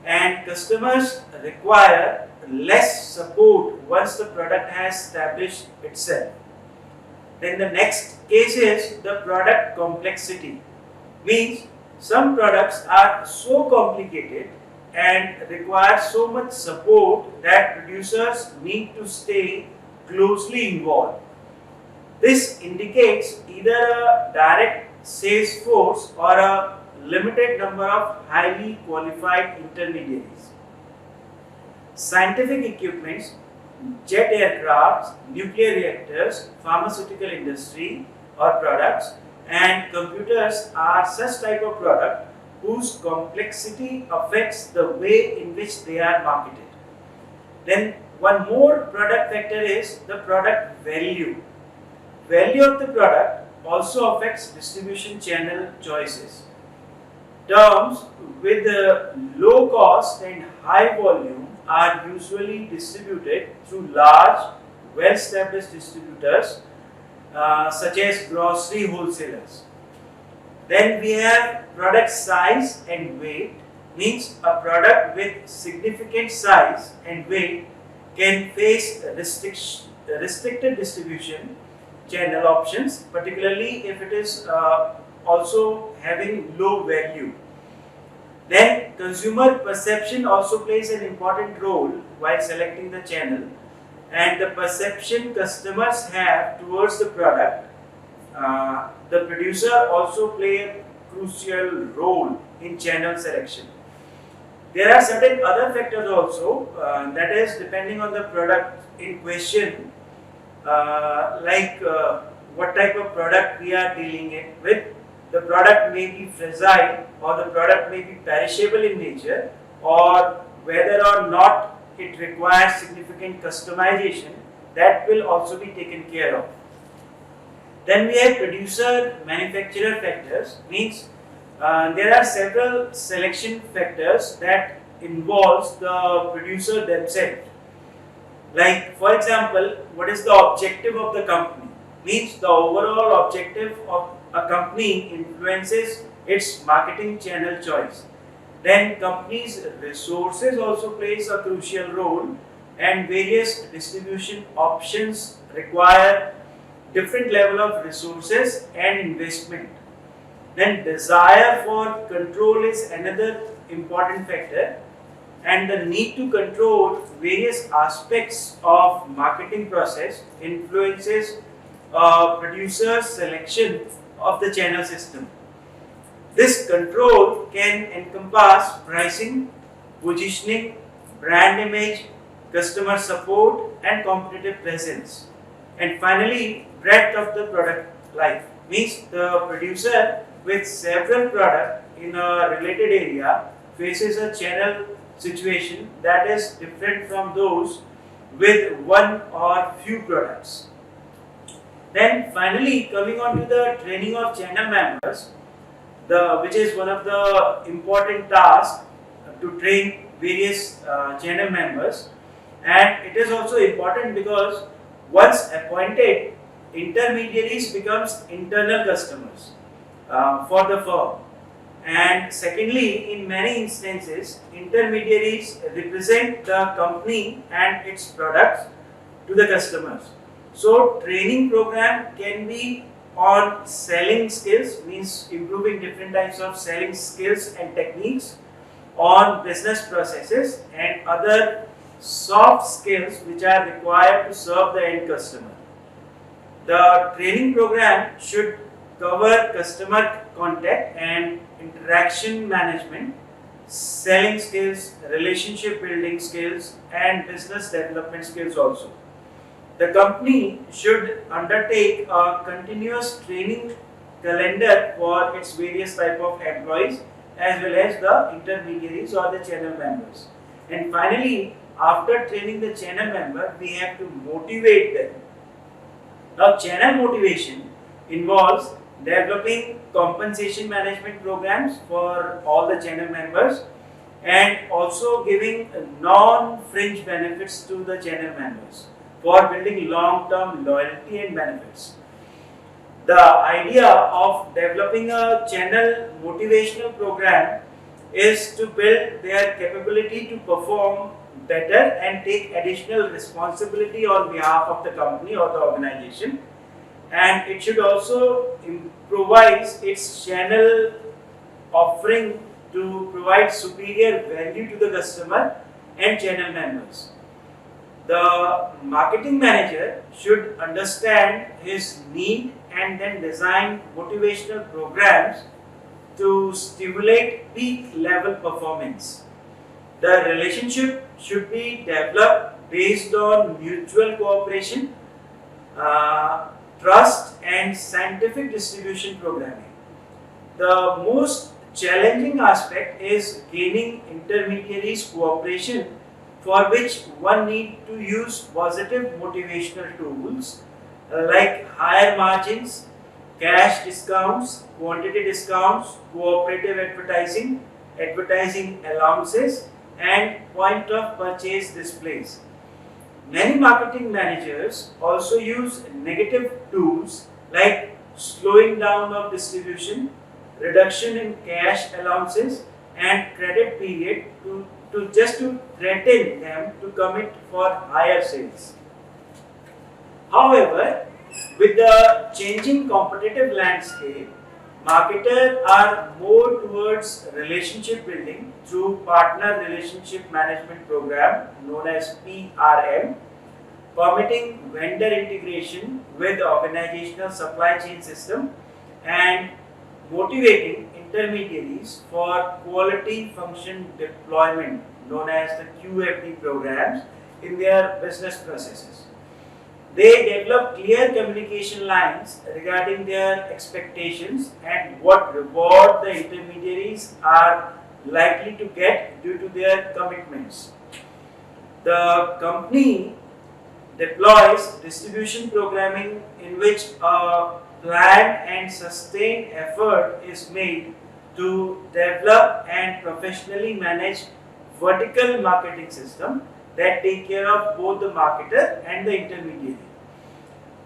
and customers require less support once the product has established itself. Then the next case is the product complexity. Means some products are so complicated and require so much support that producers need to stay closely involved. This indicates either a direct sales force or a limited number of highly qualified intermediaries. Scientific equipments, jet aircrafts, nuclear reactors, pharmaceutical industry or products, and computers are such type of product whose complexity affects the way in which they are marketed. Then one more product factor is the product value. Value of the product also affects distribution channel choices. Terms with low cost and high volume are usually distributed through large, well-established distributors such as grocery wholesalers. Then we have product size and weight. Means a product with significant size and weight can face restricted distribution channel options, particularly if it is also having low value. Then consumer perception also plays an important role while selecting the channel, and the perception customers have towards the product. The producer also play a crucial role in channel selection. There are certain other factors also, that is depending on the product in question, like what type of product we are dealing with. The product may be fragile, or the product may be perishable in nature, or whether or not it requires significant customization, that will also be taken care of. Then we have producer manufacturer factors. Means there are several selection factors that involves the producer themselves. Like for example, what is the objective of the company? Means the overall objective of a company influences its marketing channel choice. Then company's resources also plays a crucial role, and various distribution options require different level of resources and investment. Then desire for control is another important factor, and the need to control various aspects of marketing process influences producer's selection of the channel system. This control can encompass pricing, positioning, brand image, customer support, and competitive presence. And finally, breadth of the product life. Means the producer with several products in a related area faces a channel situation that is different from those with one or few products. Then finally, coming on to the training of channel members, which is one of the important tasks to train various channel members, and it is also important because once appointed, intermediaries becomes internal customers for the firm. And secondly, in many instances, intermediaries represent the company and its products to the customers. So training program can be on selling skills, means improving different types of selling skills and techniques, on business processes and other soft skills which are required to serve the end customer. The training program should cover customer contact and interaction management, selling skills, relationship building skills, and business development skills also. The company should undertake a continuous training calendar for its various type of employees as well as the intermediaries or the channel members. And finally, after training the channel member, we have to motivate them. Now, channel motivation involves developing compensation management programs for all the channel members and also giving non-fringe benefits to the channel members for building long-term loyalty and benefits. The idea of developing a channel motivational program is to build their capability to perform better and take additional responsibility on behalf of the company or the organization, and it should also improvise its channel offering to provide superior value to the customer and channel members. The marketing manager should understand his need and then design motivational programs to stimulate peak level performance. The relationship should be developed based on mutual cooperation, trust, and scientific distribution programming. The most challenging aspect is gaining intermediaries' cooperation, for which one need to use positive motivational tools like higher margins, cash discounts, quantity discounts, cooperative advertising, advertising allowances, and point of purchase displays. Many marketing managers also use negative tools like slowing down of distribution, reduction in cash allowances, and credit period to threaten them to commit for higher sales. However, with the changing competitive landscape, marketers are more towards relationship building through partner relationship management program known as PRM, permitting vendor integration with organizational supply chain system, and motivating intermediaries for quality function deployment known as the QFD programs in their business processes. They develop clear communication lines regarding their expectations and what reward the intermediaries are likely to get due to their commitments. The company deploys distribution programming in which a planned and sustained effort is made to develop and professionally manage vertical marketing system that take care of both the marketer and the intermediary.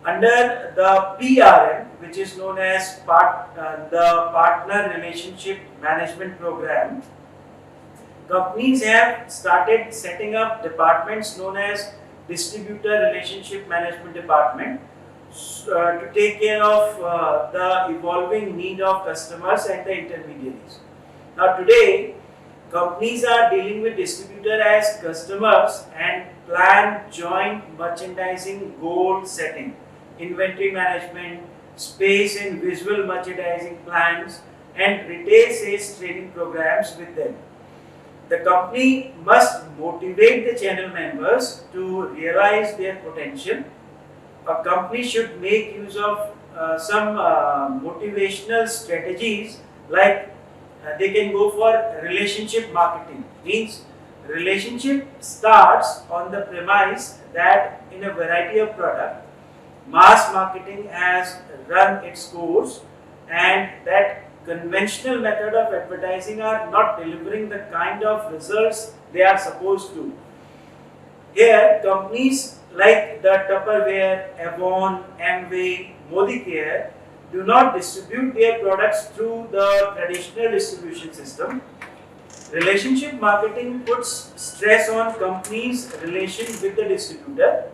Under the PRM, which is known as the Partner Relationship Management Program, companies have started setting up departments known as Distributor Relationship Management Department to take care of the evolving need of customers and the intermediaries. Now today, companies are dealing with distributor as customers and plan joint merchandising goal setting, inventory management, space and visual merchandising plans, and retail sales training programs with them. The company must motivate the channel members to realize their potential. A company should make use of some motivational strategies like they can go for relationship marketing. Means relationship starts on the premise that in a variety of products, mass marketing has run its course and that conventional method of advertising are not delivering the kind of results they are supposed to. Here, companies like the Tupperware, Avon, Amway, Modicare do not distribute their products through the traditional distribution system. Relationship marketing puts stress on companies' relation with the distributor.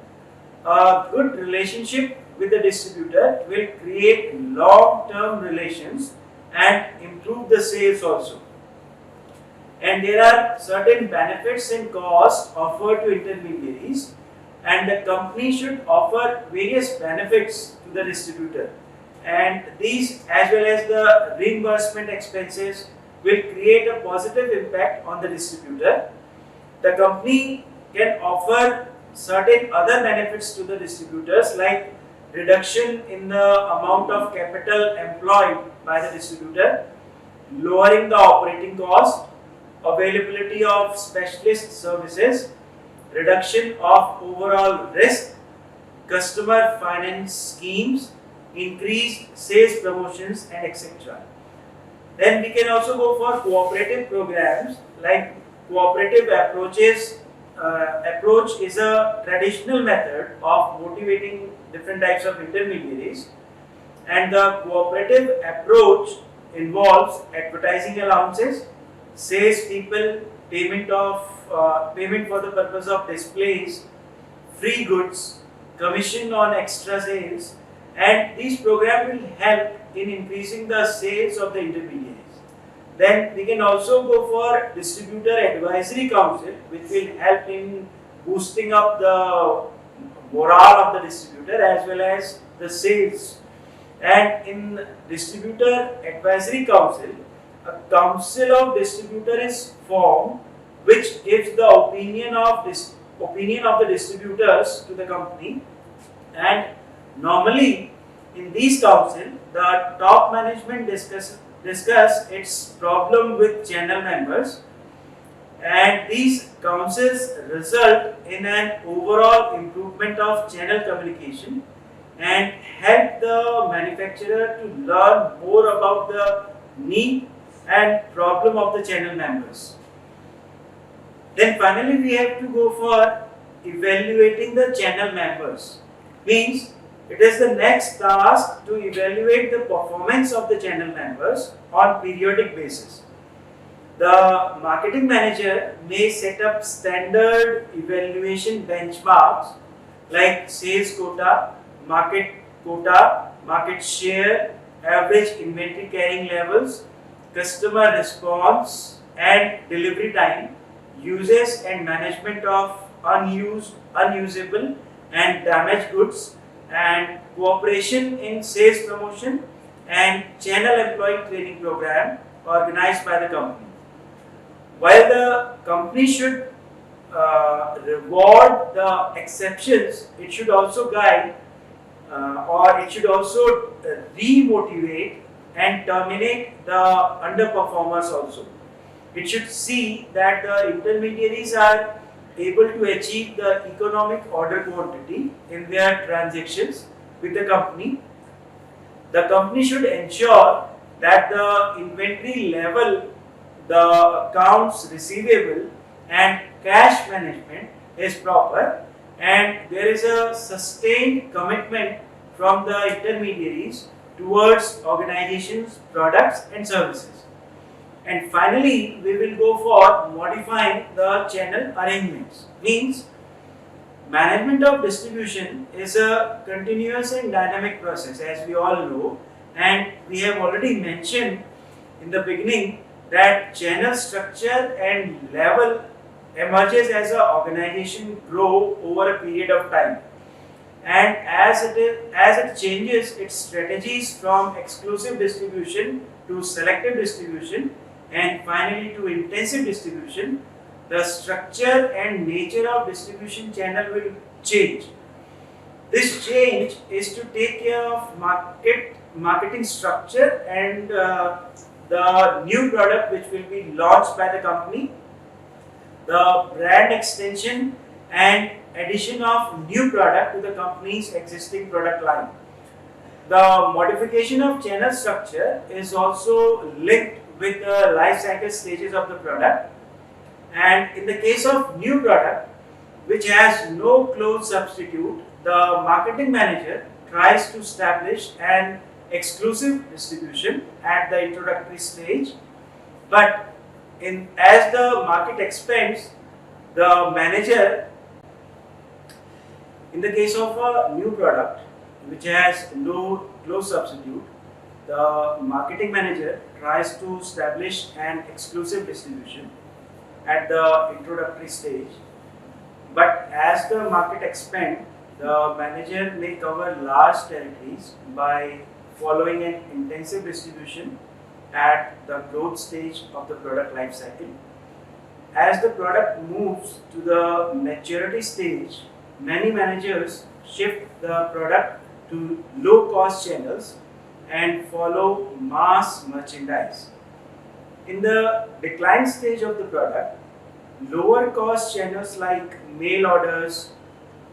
A good relationship with the distributor will create long-term relations and improve the sales also. And there are certain benefits and costs offered to intermediaries, and the company should offer various benefits to the distributor, and these as well as the reimbursement expenses will create a positive impact on the distributor. The company can offer certain other benefits to the distributors like reduction in the amount of capital employed by the distributor, lowering the operating cost, availability of specialist services, reduction of overall risk, customer finance schemes, increased sales promotions, and etc. Then we can also go for cooperative programs like cooperative approaches. Approach is a traditional method of motivating different types of intermediaries, and the cooperative approach involves advertising allowances, salespeople, payment for the purpose of displays, free goods, commission on extra sales, and these programs will help in increasing the sales of the intermediaries. Then we can also go for distributor advisory council, which will help in boosting up the morale of the distributor as well as the sales. And in distributor advisory council, a council of distributor is formed, which gives the opinion of the distributors to the company. And normally in these council, the top management discuss its problem with channel members, and these councils result in an overall improvement of channel communication and help the manufacturer to learn more about the need and problem of the channel members. Then finally we have to go for evaluating the channel members. Means it is the next task to evaluate the performance of the channel members on periodic basis. The marketing manager may set up standard evaluation benchmarks like sales quota, market share, average inventory carrying levels, customer response and delivery time, uses and management of unusable and damaged goods, and cooperation in sales promotion and channel employee training program organized by the company. While the company should reward the exceptions, it should also guide or it should also demotivate and terminate the underperformers also. It should see that the intermediaries are able to achieve the economic order quantity in their transactions with the company. The company should ensure that the inventory level, the accounts receivable and cash management is proper, and there is a sustained commitment from the intermediaries towards organizations, products and services. And finally, we will go for modifying the channel arrangements. Means management of distribution is a continuous and dynamic process, as we all know, and we have already mentioned in the beginning that channel structure and level emerges as an organization grow over a period of time, and as it changes its strategies from exclusive distribution to selective distribution and finally to intensive distribution, the structure and nature of distribution channel will change. This change is to take care of marketing structure and the new product which will be launched by the company, the brand extension and addition of new product to the company's existing product line. The modification of channel structure is also linked with the life cycle stages of the product, and in the case of new product, which has no close substitute, the marketing manager tries to establish an exclusive distribution at the introductory stage. But as the market expands, the manager, in the case of a new product which has no close substitute, the marketing manager tries to establish an exclusive distribution at the introductory stage. But as the market expands, the manager may cover large territories by following an intensive distribution at the growth stage of the product life cycle. As the product moves to the maturity stage, many managers shift the product to low cost channels and follow mass merchandise. In the decline stage of the product, lower cost channels like mail orders,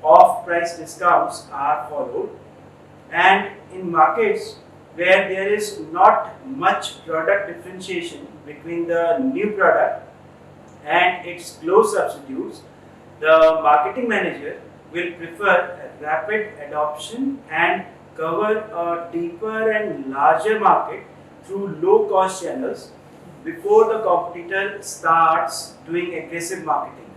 off price discounts are followed, and in markets where there is not much product differentiation between the new product and its close substitutes, the marketing manager will prefer a rapid adoption and cover a deeper and larger market through low cost channels before the competitor starts doing aggressive marketing.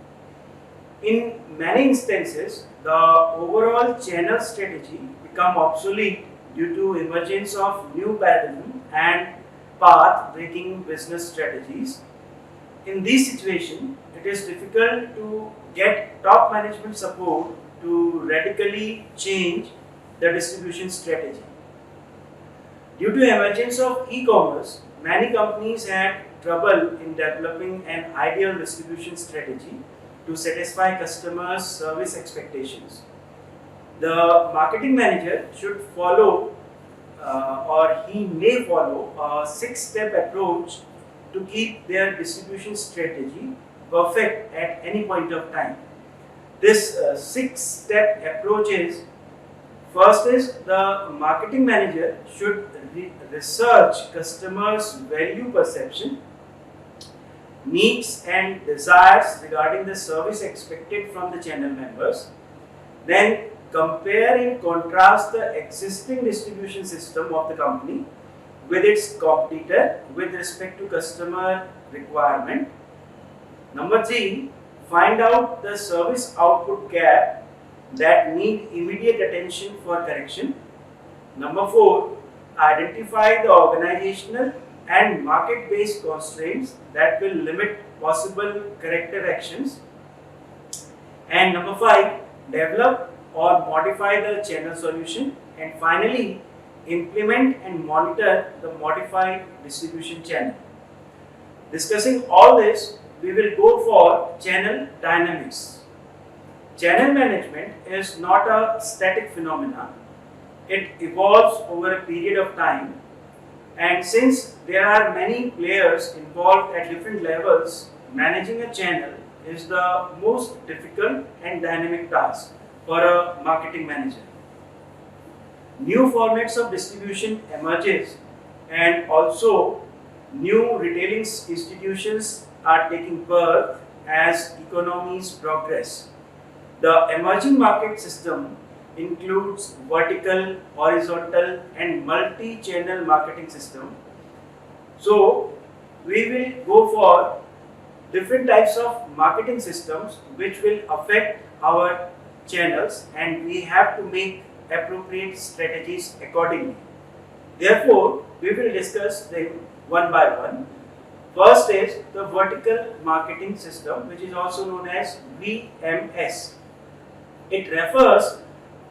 In many instances, the overall channel strategy become obsolete due to emergence of new paradigm and path-breaking business strategies. In this situation, it is difficult to get top management support to radically change the distribution strategy. Due to emergence of e-commerce, many companies had trouble in developing an ideal distribution strategy to satisfy customers' service expectations. The marketing manager should follow or he may follow a 6-step approach to keep their distribution strategy perfect at any point of time. This 6-step approach is: first is the marketing manager should research customers' value perception, needs and desires regarding the service expected from the channel members. Then compare and contrast the existing distribution system of the company with its competitor with respect to customer requirement. Number 3, find out the service output gap that need immediate attention for correction. Number 4, identify the organizational and market-based constraints that will limit possible corrective actions. And number 5, develop or modify the channel solution. And finally, implement and monitor the modified distribution channel. Discussing all this, we will go for channel dynamics. Channel management is not a static phenomenon. It evolves over a period of time, and since there are many players involved at different levels, managing a channel is the most difficult and dynamic task for a marketing manager. New formats of distribution emerges, and also new retailing institutions are taking birth as economies progress. The emerging market system includes vertical, horizontal and multi-channel marketing system. So we will go for different types of marketing systems which will affect our channels, and we have to make appropriate strategies accordingly. Therefore, we will discuss them one by one. First is the vertical marketing system, which is also known as VMS. It refers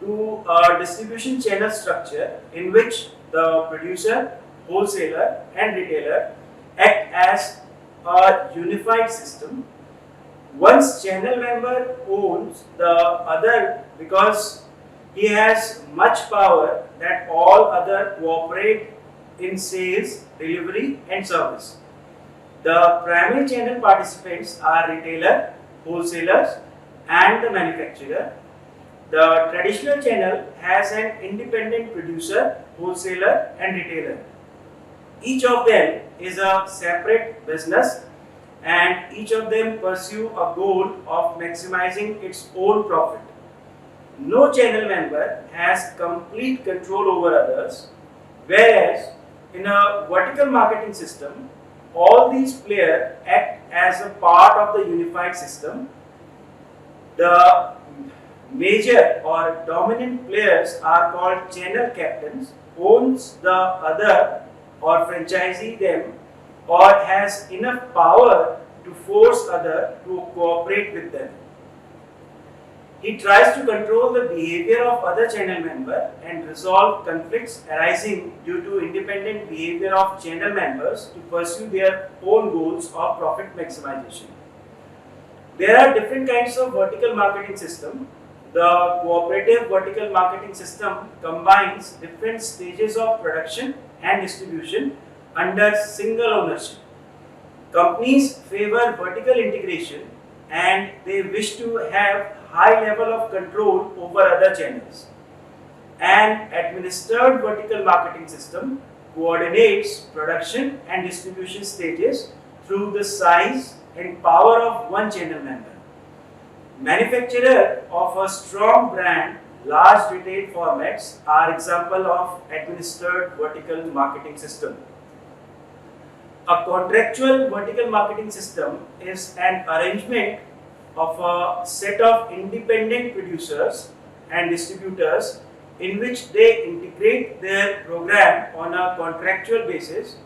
to a distribution channel structure in which the producer, wholesaler and retailer act as a unified system. One's channel member owns the other because he has much power that all other cooperate in sales, delivery and service. The primary channel participants are retailer, wholesalers and the manufacturer. The traditional channel has an independent producer, wholesaler and retailer. Each of them is a separate business and each of them pursue a goal of maximizing its own profit. No channel member has complete control over others, whereas in a vertical marketing system, all these players act as a part of the unified system. The major or dominant players are called channel captains, owns the other or franchisee them, or has enough power to force other to cooperate with them. He tries to control the behavior of other channel member and resolve conflicts arising due to independent behavior of channel members to pursue their own goals of profit maximization. There are different kinds of vertical marketing system. The cooperative vertical marketing system combines different stages of production and distribution under single ownership. Companies favor vertical integration and they wish to have high level of control over other channels. An administered vertical marketing system coordinates production and distribution stages through the size and power of one channel member. Manufacturer of a strong brand, large retail formats are example of administered vertical marketing system. A contractual vertical marketing system is an arrangement of a set of independent producers and distributors in which they integrate their program on a contractual basis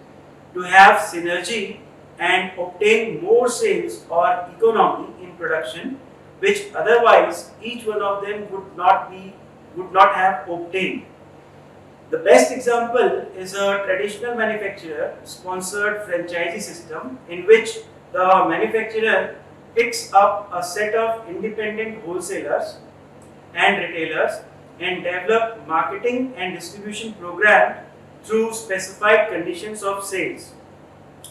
to have synergy and obtain more sales or economy in production, which otherwise each one of them would not have obtained. The best example is a traditional manufacturer sponsored franchisee system in which the manufacturer picks up a set of independent wholesalers and retailers and develop marketing and distribution program through specified conditions of sales.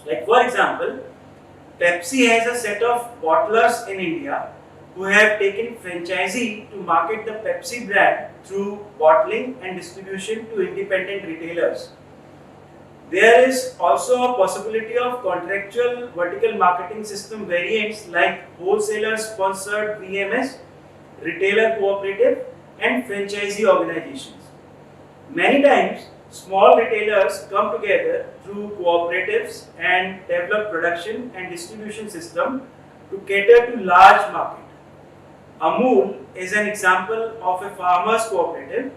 Like for example, Pepsi has a set of bottlers in India who have taken franchisee to market the Pepsi brand through bottling and distribution to independent retailers. There is also a possibility of contractual vertical marketing system variants like wholesaler sponsored VMS, retailer cooperative and franchisee organizations. Many times, small retailers come together through cooperatives and develop production and distribution system to cater to large market. Amul is an example of a farmers cooperative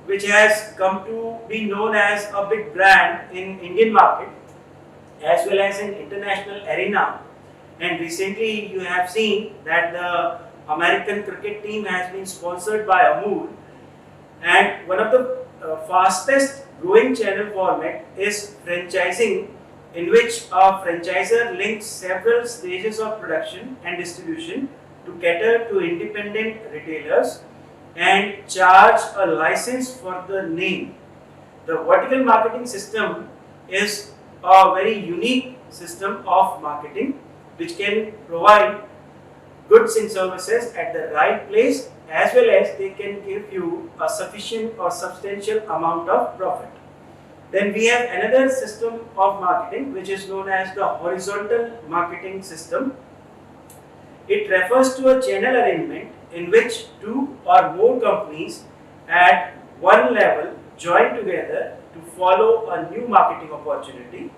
which has come to be known as a big brand in Indian market as well as in international arena. And recently you have seen that the American cricket team has been sponsored by Amul, and one of the fastest growing channel format is franchising, in which a franchisor links several stages of production and distribution to cater to independent retailers and charge a license for the name. The vertical marketing system is a very unique system of marketing which can provide goods and services at the right place as well as they can give you a sufficient or substantial amount of profit. Then we have another system of marketing which is known as the horizontal marketing system. It refers to a channel arrangement in which two or more companies at one level join together to follow a new marketing opportunity.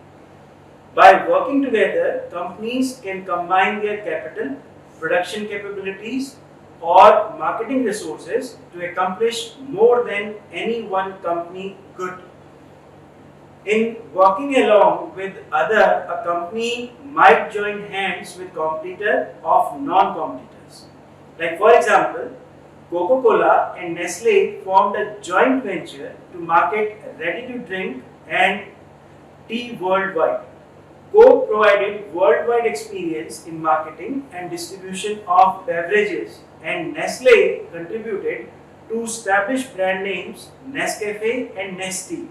By working together, companies can combine their capital, production capabilities, or marketing resources to accomplish more than any one company could. In working along with other, a company might join hands with competitor of non-competitors. Like for example, Coca-Cola and Nestle formed a joint venture to market ready-to-drink and tea worldwide. Coke provided worldwide experience in marketing and distribution of beverages, and Nestle contributed to establish brand names Nescafe and Nestea.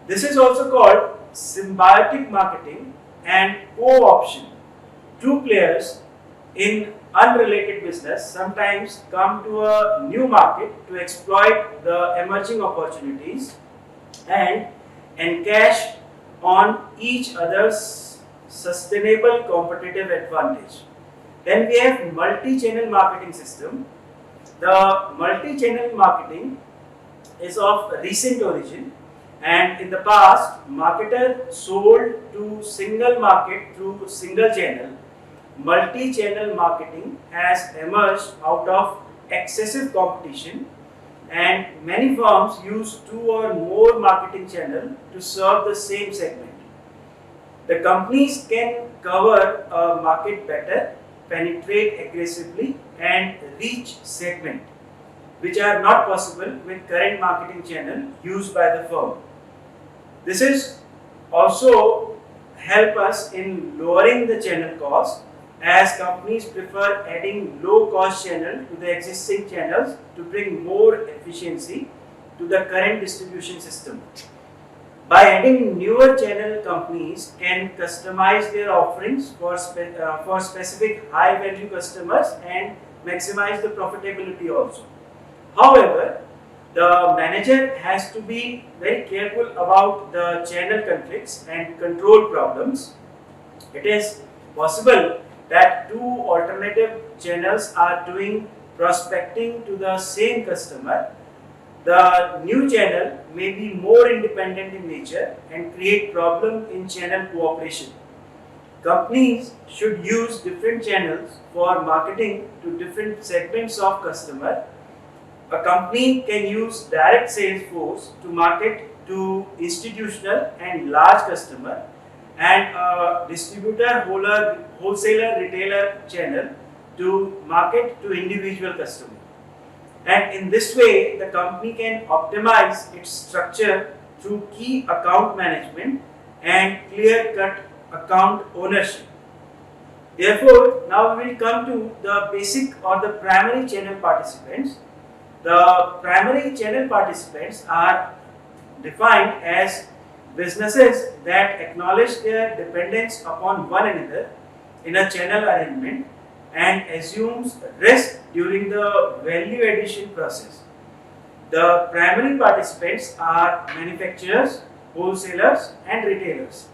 This is also called symbiotic marketing and co-option. Two players in unrelated business sometimes come to a new market to exploit the emerging opportunities and encash on each other's sustainable competitive advantage. Then we have multi-channel marketing system. The multi-channel marketing is of recent origin, and in the past marketer sold to single market through single channel. Multi-channel marketing has emerged out of excessive competition, and many firms use two or more marketing channels to serve the same segment. The companies can cover a market better, penetrate aggressively, and reach segment which are not possible with current marketing channel used by the firm. This is also help us in lowering the channel cost, as companies prefer adding low cost channel to the existing channels to bring more efficiency to the current distribution system. By adding newer channel, companies can customize their offerings for specific high value customers and maximize the profitability also. However, the manager has to be very careful about the channel conflicts and control problems. It is possible that two alternative channels are doing prospecting to the same customer. The new channel may be more independent in nature and create problem in channel cooperation. Companies should use different channels for marketing to different segments of customer. A company can use direct sales force to market to institutional and large customer, and a distributor, wholesaler, retailer channel to market to individual customer. And in this way, the company can optimize its structure through key account management and clear-cut account ownership. Therefore, now we will come to the basic or the primary channel participants. The primary channel participants are defined as businesses that acknowledge their dependence upon one another in a channel arrangement and assumes risk during the value addition process. The primary participants are manufacturers, wholesalers, and retailers.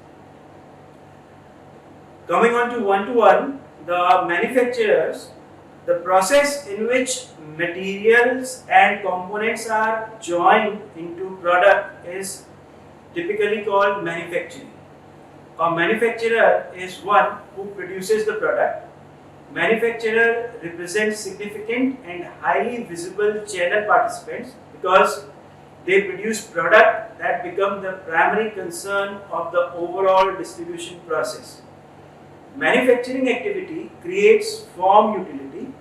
Coming on to one, the manufacturers, the process in which materials and components are joined into product is typically called manufacturing. A manufacturer is one who produces the product. Manufacturer represents significant and highly visible channel participants because they produce product that become the primary concern of the overall distribution process. Manufacturing activity creates firm utility.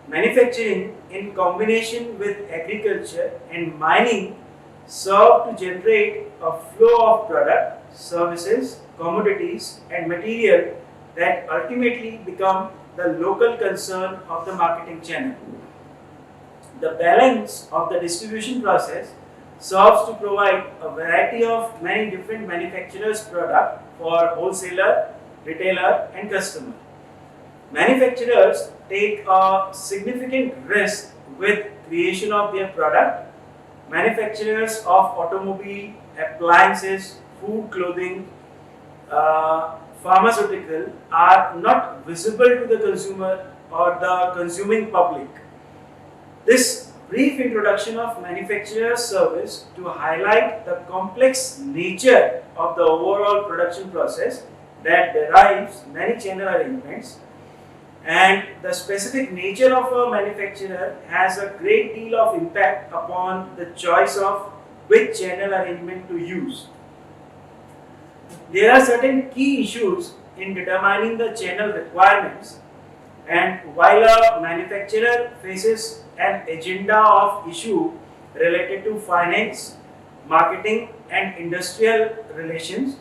Manufacturing in combination with agriculture and mining serve to generate a flow of product, services, commodities and material that ultimately become the local concern of the marketing channel. The balance of the distribution process serves to provide a variety of many different manufacturers' product for wholesaler, retailer and customer. Manufacturers take a significant risk with creation of their product. Manufacturers of automobile, appliances, food, clothing, pharmaceutical are not visible to the consumer or the consuming public. This brief introduction of manufacturer service to highlight the complex nature of the overall production process that derives many channel arrangements, and the specific nature of a manufacturer has a great deal of impact upon the choice of which channel arrangement to use. There are certain key issues in determining the channel requirements, and while a manufacturer faces an agenda of issue related to finance, marketing and industrial relations,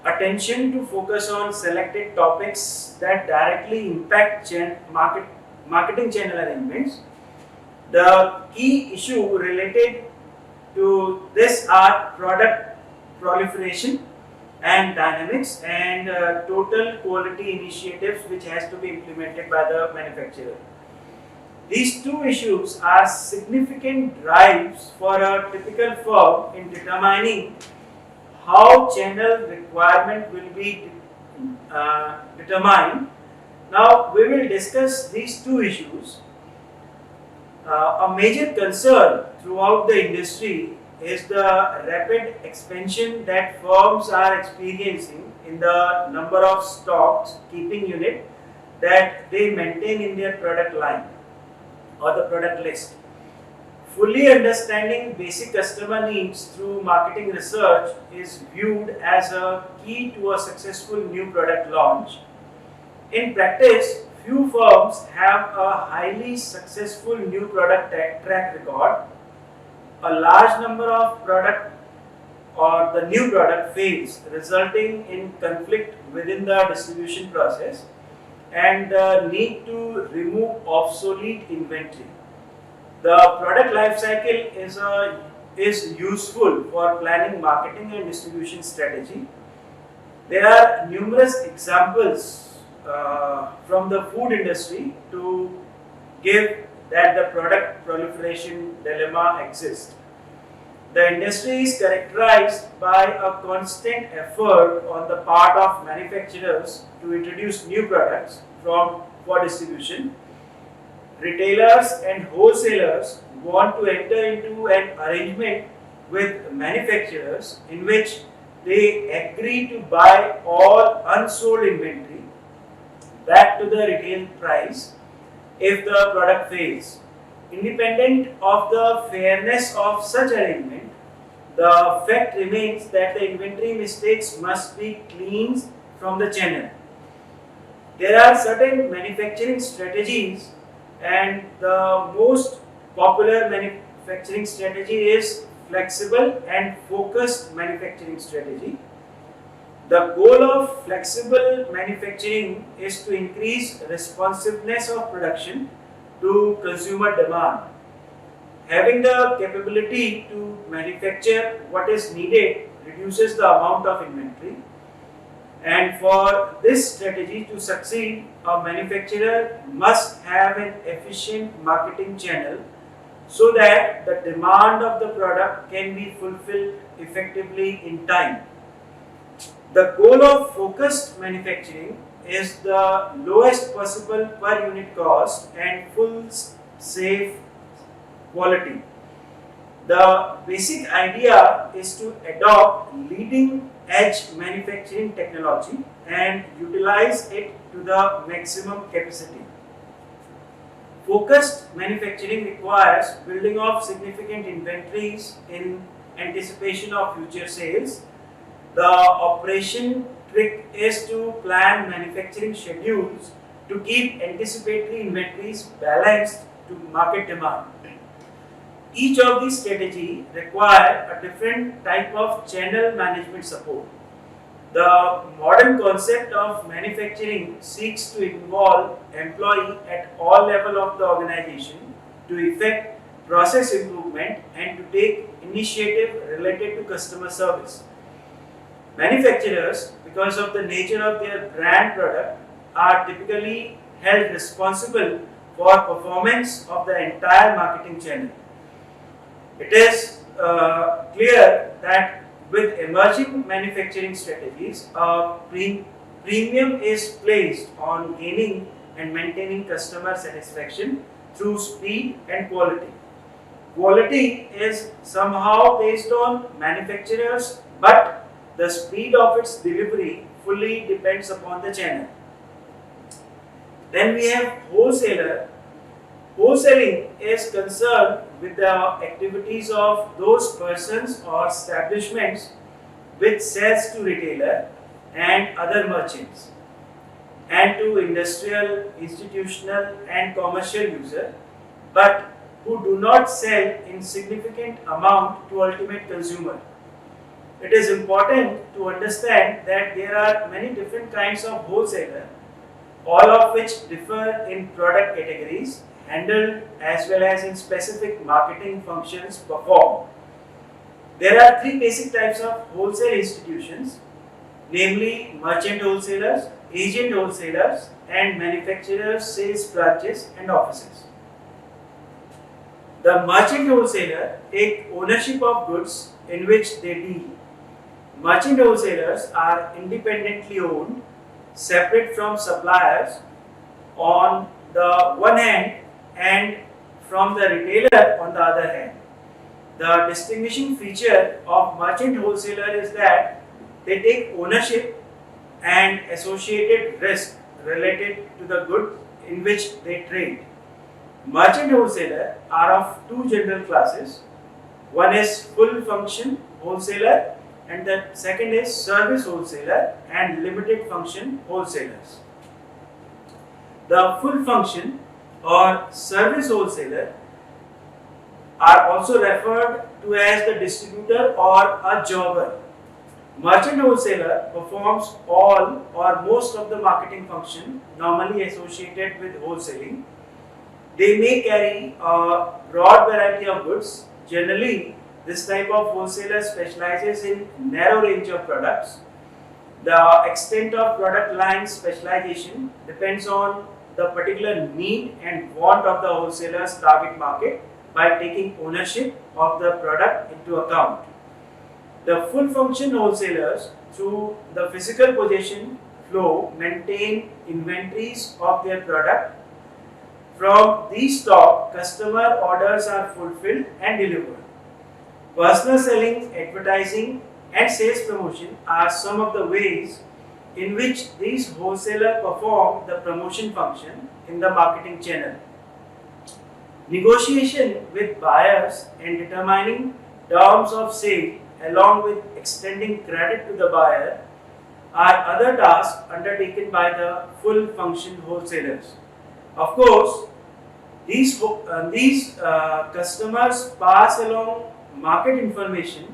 attention to focus on selected topics that directly impact marketing channel arrangements. The key issue related to this are product proliferation and dynamics and total quality initiatives which has to be implemented by the manufacturer. These two issues are significant drives for a typical firm in determining how channel requirement will be determined. Now we will discuss these two issues. A major concern throughout the industry is the rapid expansion that firms are experiencing in the number of stocks keeping unit that they maintain in their product line or the product list. Fully understanding basic customer needs through marketing research is viewed as a key to a successful new product launch. In practice, few firms have a highly successful new product track record. A large number of product or the new product fails, resulting in conflict within the distribution process and the need to remove obsolete inventory. The product life cycle is useful for planning marketing and distribution strategy. There are numerous examples from the food industry to give that the product proliferation dilemma exists. The industry is characterized by a constant effort on the part of manufacturers to introduce new products for distribution. Retailers and wholesalers want to enter into an arrangement with manufacturers in which they agree to buy all unsold inventory back to the retail price if the product fails. Independent of the fairness of such arrangement, the fact remains that the inventory mistakes must be cleaned from the channel. There are certain manufacturing strategies, and the most popular manufacturing strategy is flexible and focused manufacturing strategy. The goal of flexible manufacturing is to increase responsiveness of production to consumer demand. Having the capability to manufacture what is needed reduces the amount of inventory. And for this strategy to succeed, a manufacturer must have an efficient marketing channel so that the demand of the product can be fulfilled effectively in time. The goal of focused manufacturing is the lowest possible per unit cost and full safe quality. The basic idea is to adopt leading edge manufacturing technology and utilize it to the maximum capacity. Focused manufacturing requires building of significant inventories in anticipation of future sales. The operation trick is to plan manufacturing schedules to keep anticipatory inventories balanced to market demand. Each of these strategies require a different type of channel management support. The modern concept of manufacturing seeks to involve employee at all levels of the organization to effect process improvement and to take initiative related to customer service. Manufacturers, because of the nature of their brand product, are typically held responsible for performance of the entire marketing channel. It is clear that with emerging manufacturing strategies, a premium is placed on gaining and maintaining customer satisfaction through speed and quality. Quality is somehow based on manufacturers, but the speed of its delivery fully depends upon the channel. Then we have wholesaler. Wholesaling is concerned with the activities of those persons or establishments which sells to retailer and other merchants and to industrial, institutional and commercial user, but who do not sell in significant amount to ultimate consumer. It is important to understand that there are many different kinds of wholesaler, all of which differ in product categories handled as well as in specific marketing functions performed. There are three basic types of wholesale institutions, namely merchant wholesalers, agent wholesalers and manufacturers sales branches and offices. The merchant wholesaler take ownership of goods in which they deal. Merchant wholesalers are independently owned separate from suppliers on the one hand and from the retailer on the other hand. The distinguishing feature of merchant wholesaler is that they take ownership and associated risk related to the good in which they trade. Merchant wholesaler are of two general classes. One is full function wholesaler and the second is service wholesaler and limited function wholesalers. The full function or service wholesaler are also referred to as the distributor or a jobber. Merchant wholesaler performs all or most of the marketing function normally associated with wholesaling. They may carry a broad variety of goods. Generally, this type of wholesaler specializes in narrow range of products. The extent of product line specialization depends on the particular need and want of the wholesaler's target market by taking ownership of the product into account. The full function wholesalers, through the physical possession flow, maintain inventories of their product. From these stock, customer orders are fulfilled and delivered. Personal selling, advertising, and sales promotion are some of the ways in which these wholesalers perform the promotion function in the marketing channel. Negotiation with buyers and determining terms of sale along with extending credit to the buyer are other tasks undertaken by the full function wholesalers. Of course, these customers pass along market information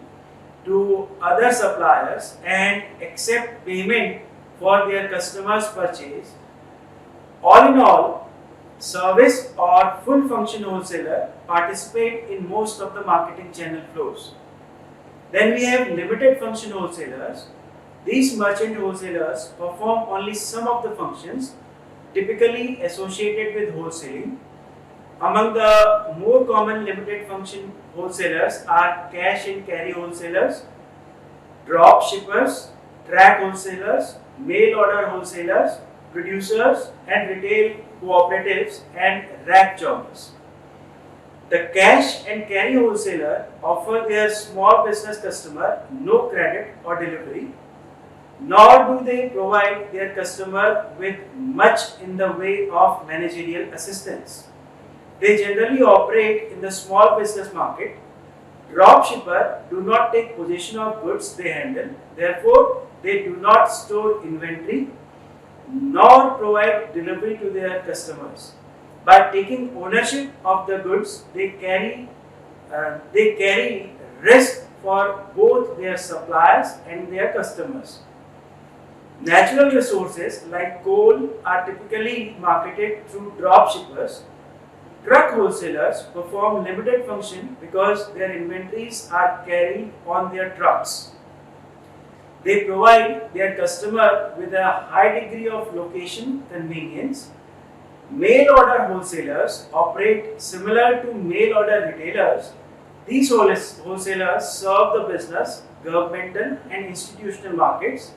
to other suppliers and accept payment for their customers' purchase. All in all, service or full function wholesaler participate in most of the marketing channel flows. Then we have limited function wholesalers. These merchant wholesalers perform only some of the functions typically associated with wholesaling. Among the more common limited function wholesalers are cash and carry wholesalers, drop shippers, track wholesalers, mail order wholesalers, producers and retail cooperatives and rack jobbers. The cash and carry wholesaler offer their small business customer no credit or delivery, nor do they provide their customer with much in the way of managerial assistance. They generally operate in the small business market. Dropshipper do not take possession of goods they handle, therefore they do not store inventory nor provide delivery to their customers. By taking ownership of the goods, they carry risk for both their suppliers and their customers. Natural resources like coal are typically marketed through drop shippers. Truck wholesalers perform limited function because their inventories are carried on their trucks. They provide their customer with a high degree of location convenience. Mail order wholesalers operate similar to mail order retailers. These wholesalers serve the business, governmental and institutional markets.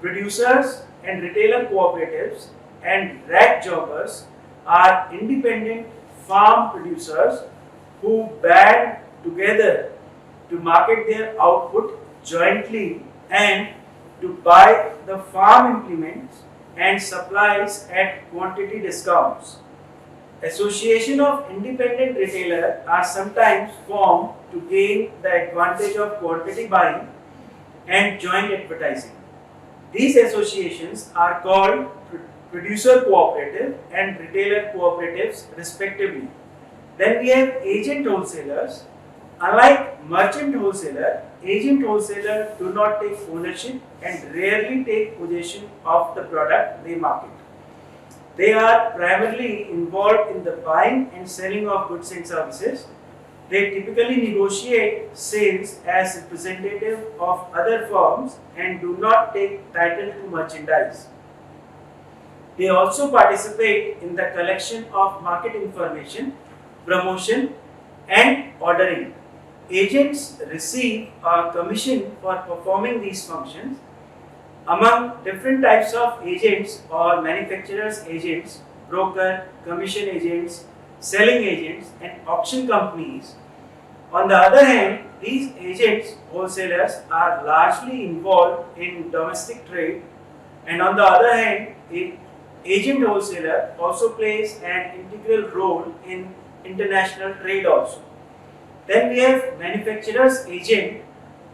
Producers and retailer cooperatives and rack jobbers are independent farm producers who band together to market their output jointly and to buy the farm implements and supplies at quantity discounts. Association of independent retailers are sometimes formed to gain the advantage of quantity buying and joint advertising. These associations are called producer cooperative and retailer cooperatives respectively. Then we have agent wholesalers. Unlike merchant wholesaler, agent wholesaler do not take ownership and rarely take possession of the product they market. They are primarily involved in the buying and selling of goods and services. They typically negotiate sales as representative of other firms and do not take title to merchandise. They also participate in the collection of market information, promotion, and ordering. Agents receive a commission for performing these functions. Among different types of agents or manufacturers agents, broker, commission agents, selling agents and auction companies, on the other hand, these agents, wholesalers, are largely involved in domestic trade, and on the other hand, agent wholesaler also plays an integral role in international trade also. Then we have manufacturers agent.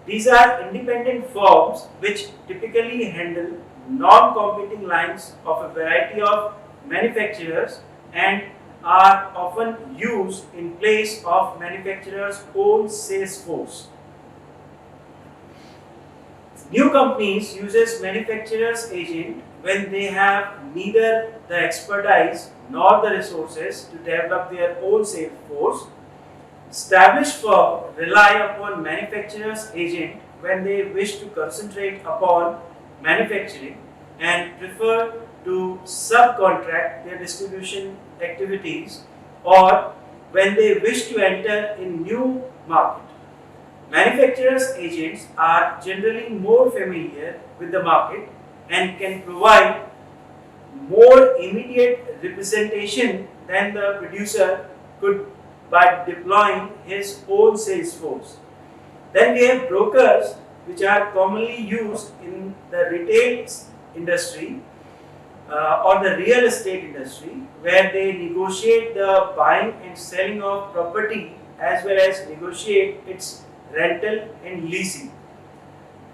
These are independent firms which typically handle non-competing lines of a variety of manufacturers and are often used in place of manufacturers' own sales force. New companies uses manufacturers agent when they have neither the expertise nor the resources to develop their own sales force. Established firms rely upon manufacturers agent when they wish to concentrate upon manufacturing and prefer to subcontract their distribution activities or when they wish to enter in new market. Manufacturers agents are generally more familiar with the market and can provide more immediate representation than the producer could by deploying his own sales force. Then we have brokers, which are commonly used in the retail industry or the real estate industry, where they negotiate the buying and selling of property as well as negotiate its rental and leasing.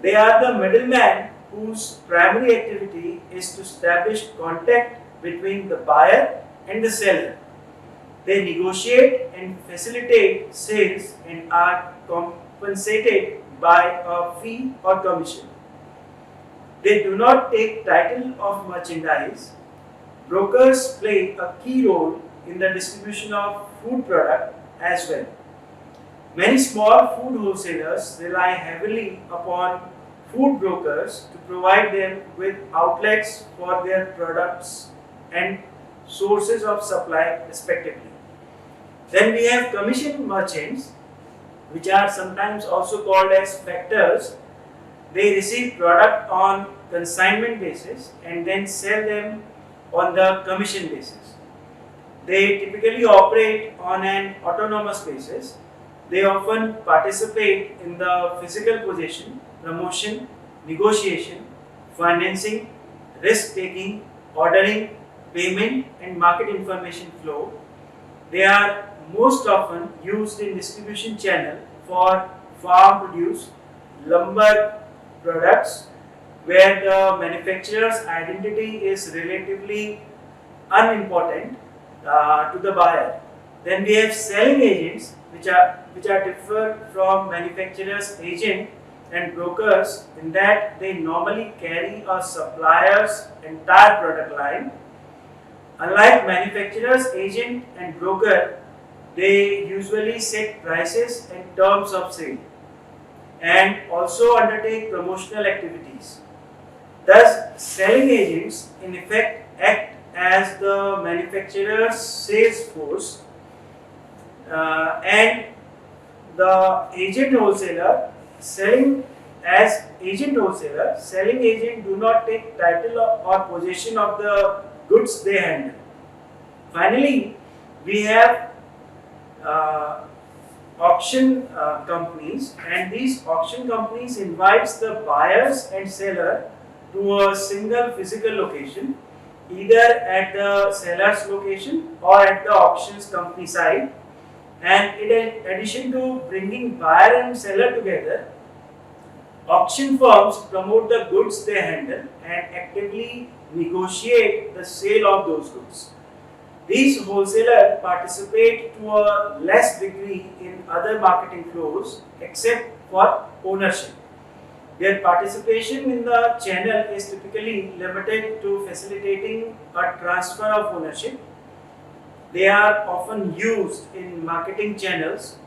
They are the middleman whose primary activity is to establish contact between the buyer and the seller. They negotiate and facilitate sales and are compensated by a fee or commission. They do not take title of merchandise. Brokers play a key role in the distribution of food product as well. Many small food wholesalers rely heavily upon food brokers to provide them with outlets for their products and sources of supply respectively. Then we have commission merchants, which are sometimes also called as factors. They receive product on consignment basis and then sell them on the commission basis. They typically operate on an autonomous basis. They often participate in the physical possession, promotion, negotiation, financing, risk taking, ordering, payment and market information flow. They are most often used in distribution channel for farm produce, lumber products, where the manufacturer's identity is relatively unimportant to the buyer. Then we have selling agents, which are different from manufacturer's agent and brokers in that they normally carry a supplier's entire product line. Unlike manufacturer's agent and broker, they usually set prices and terms of sale and also undertake promotional activities. Thus, selling agents in effect act as the manufacturer's sales force and the agent wholesaler selling as agent wholesaler, selling agent do not take title or possession of the goods they handle. Finally, we have auction companies, and these auction companies invites the buyers and seller to a single physical location, either at the seller's location or at the auctions company side. And in addition to bringing buyer and seller together, auction firms promote the goods they handle and actively negotiate the sale of those goods. These wholesalers participate to a less degree in other marketing flows except for ownership. Their participation in the channel is typically limited to facilitating a transfer of ownership. They are often used in marketing channels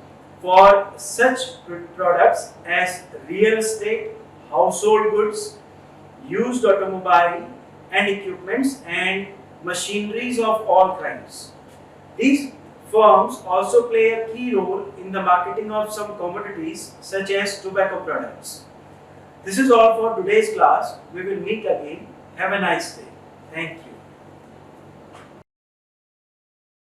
for such products as real estate, household goods, used automobile and equipments, and machineries of all kinds. These firms also play a key role in the marketing of some commodities such as tobacco products. This is all for today's class. We will meet again. Have a nice day. Thank you.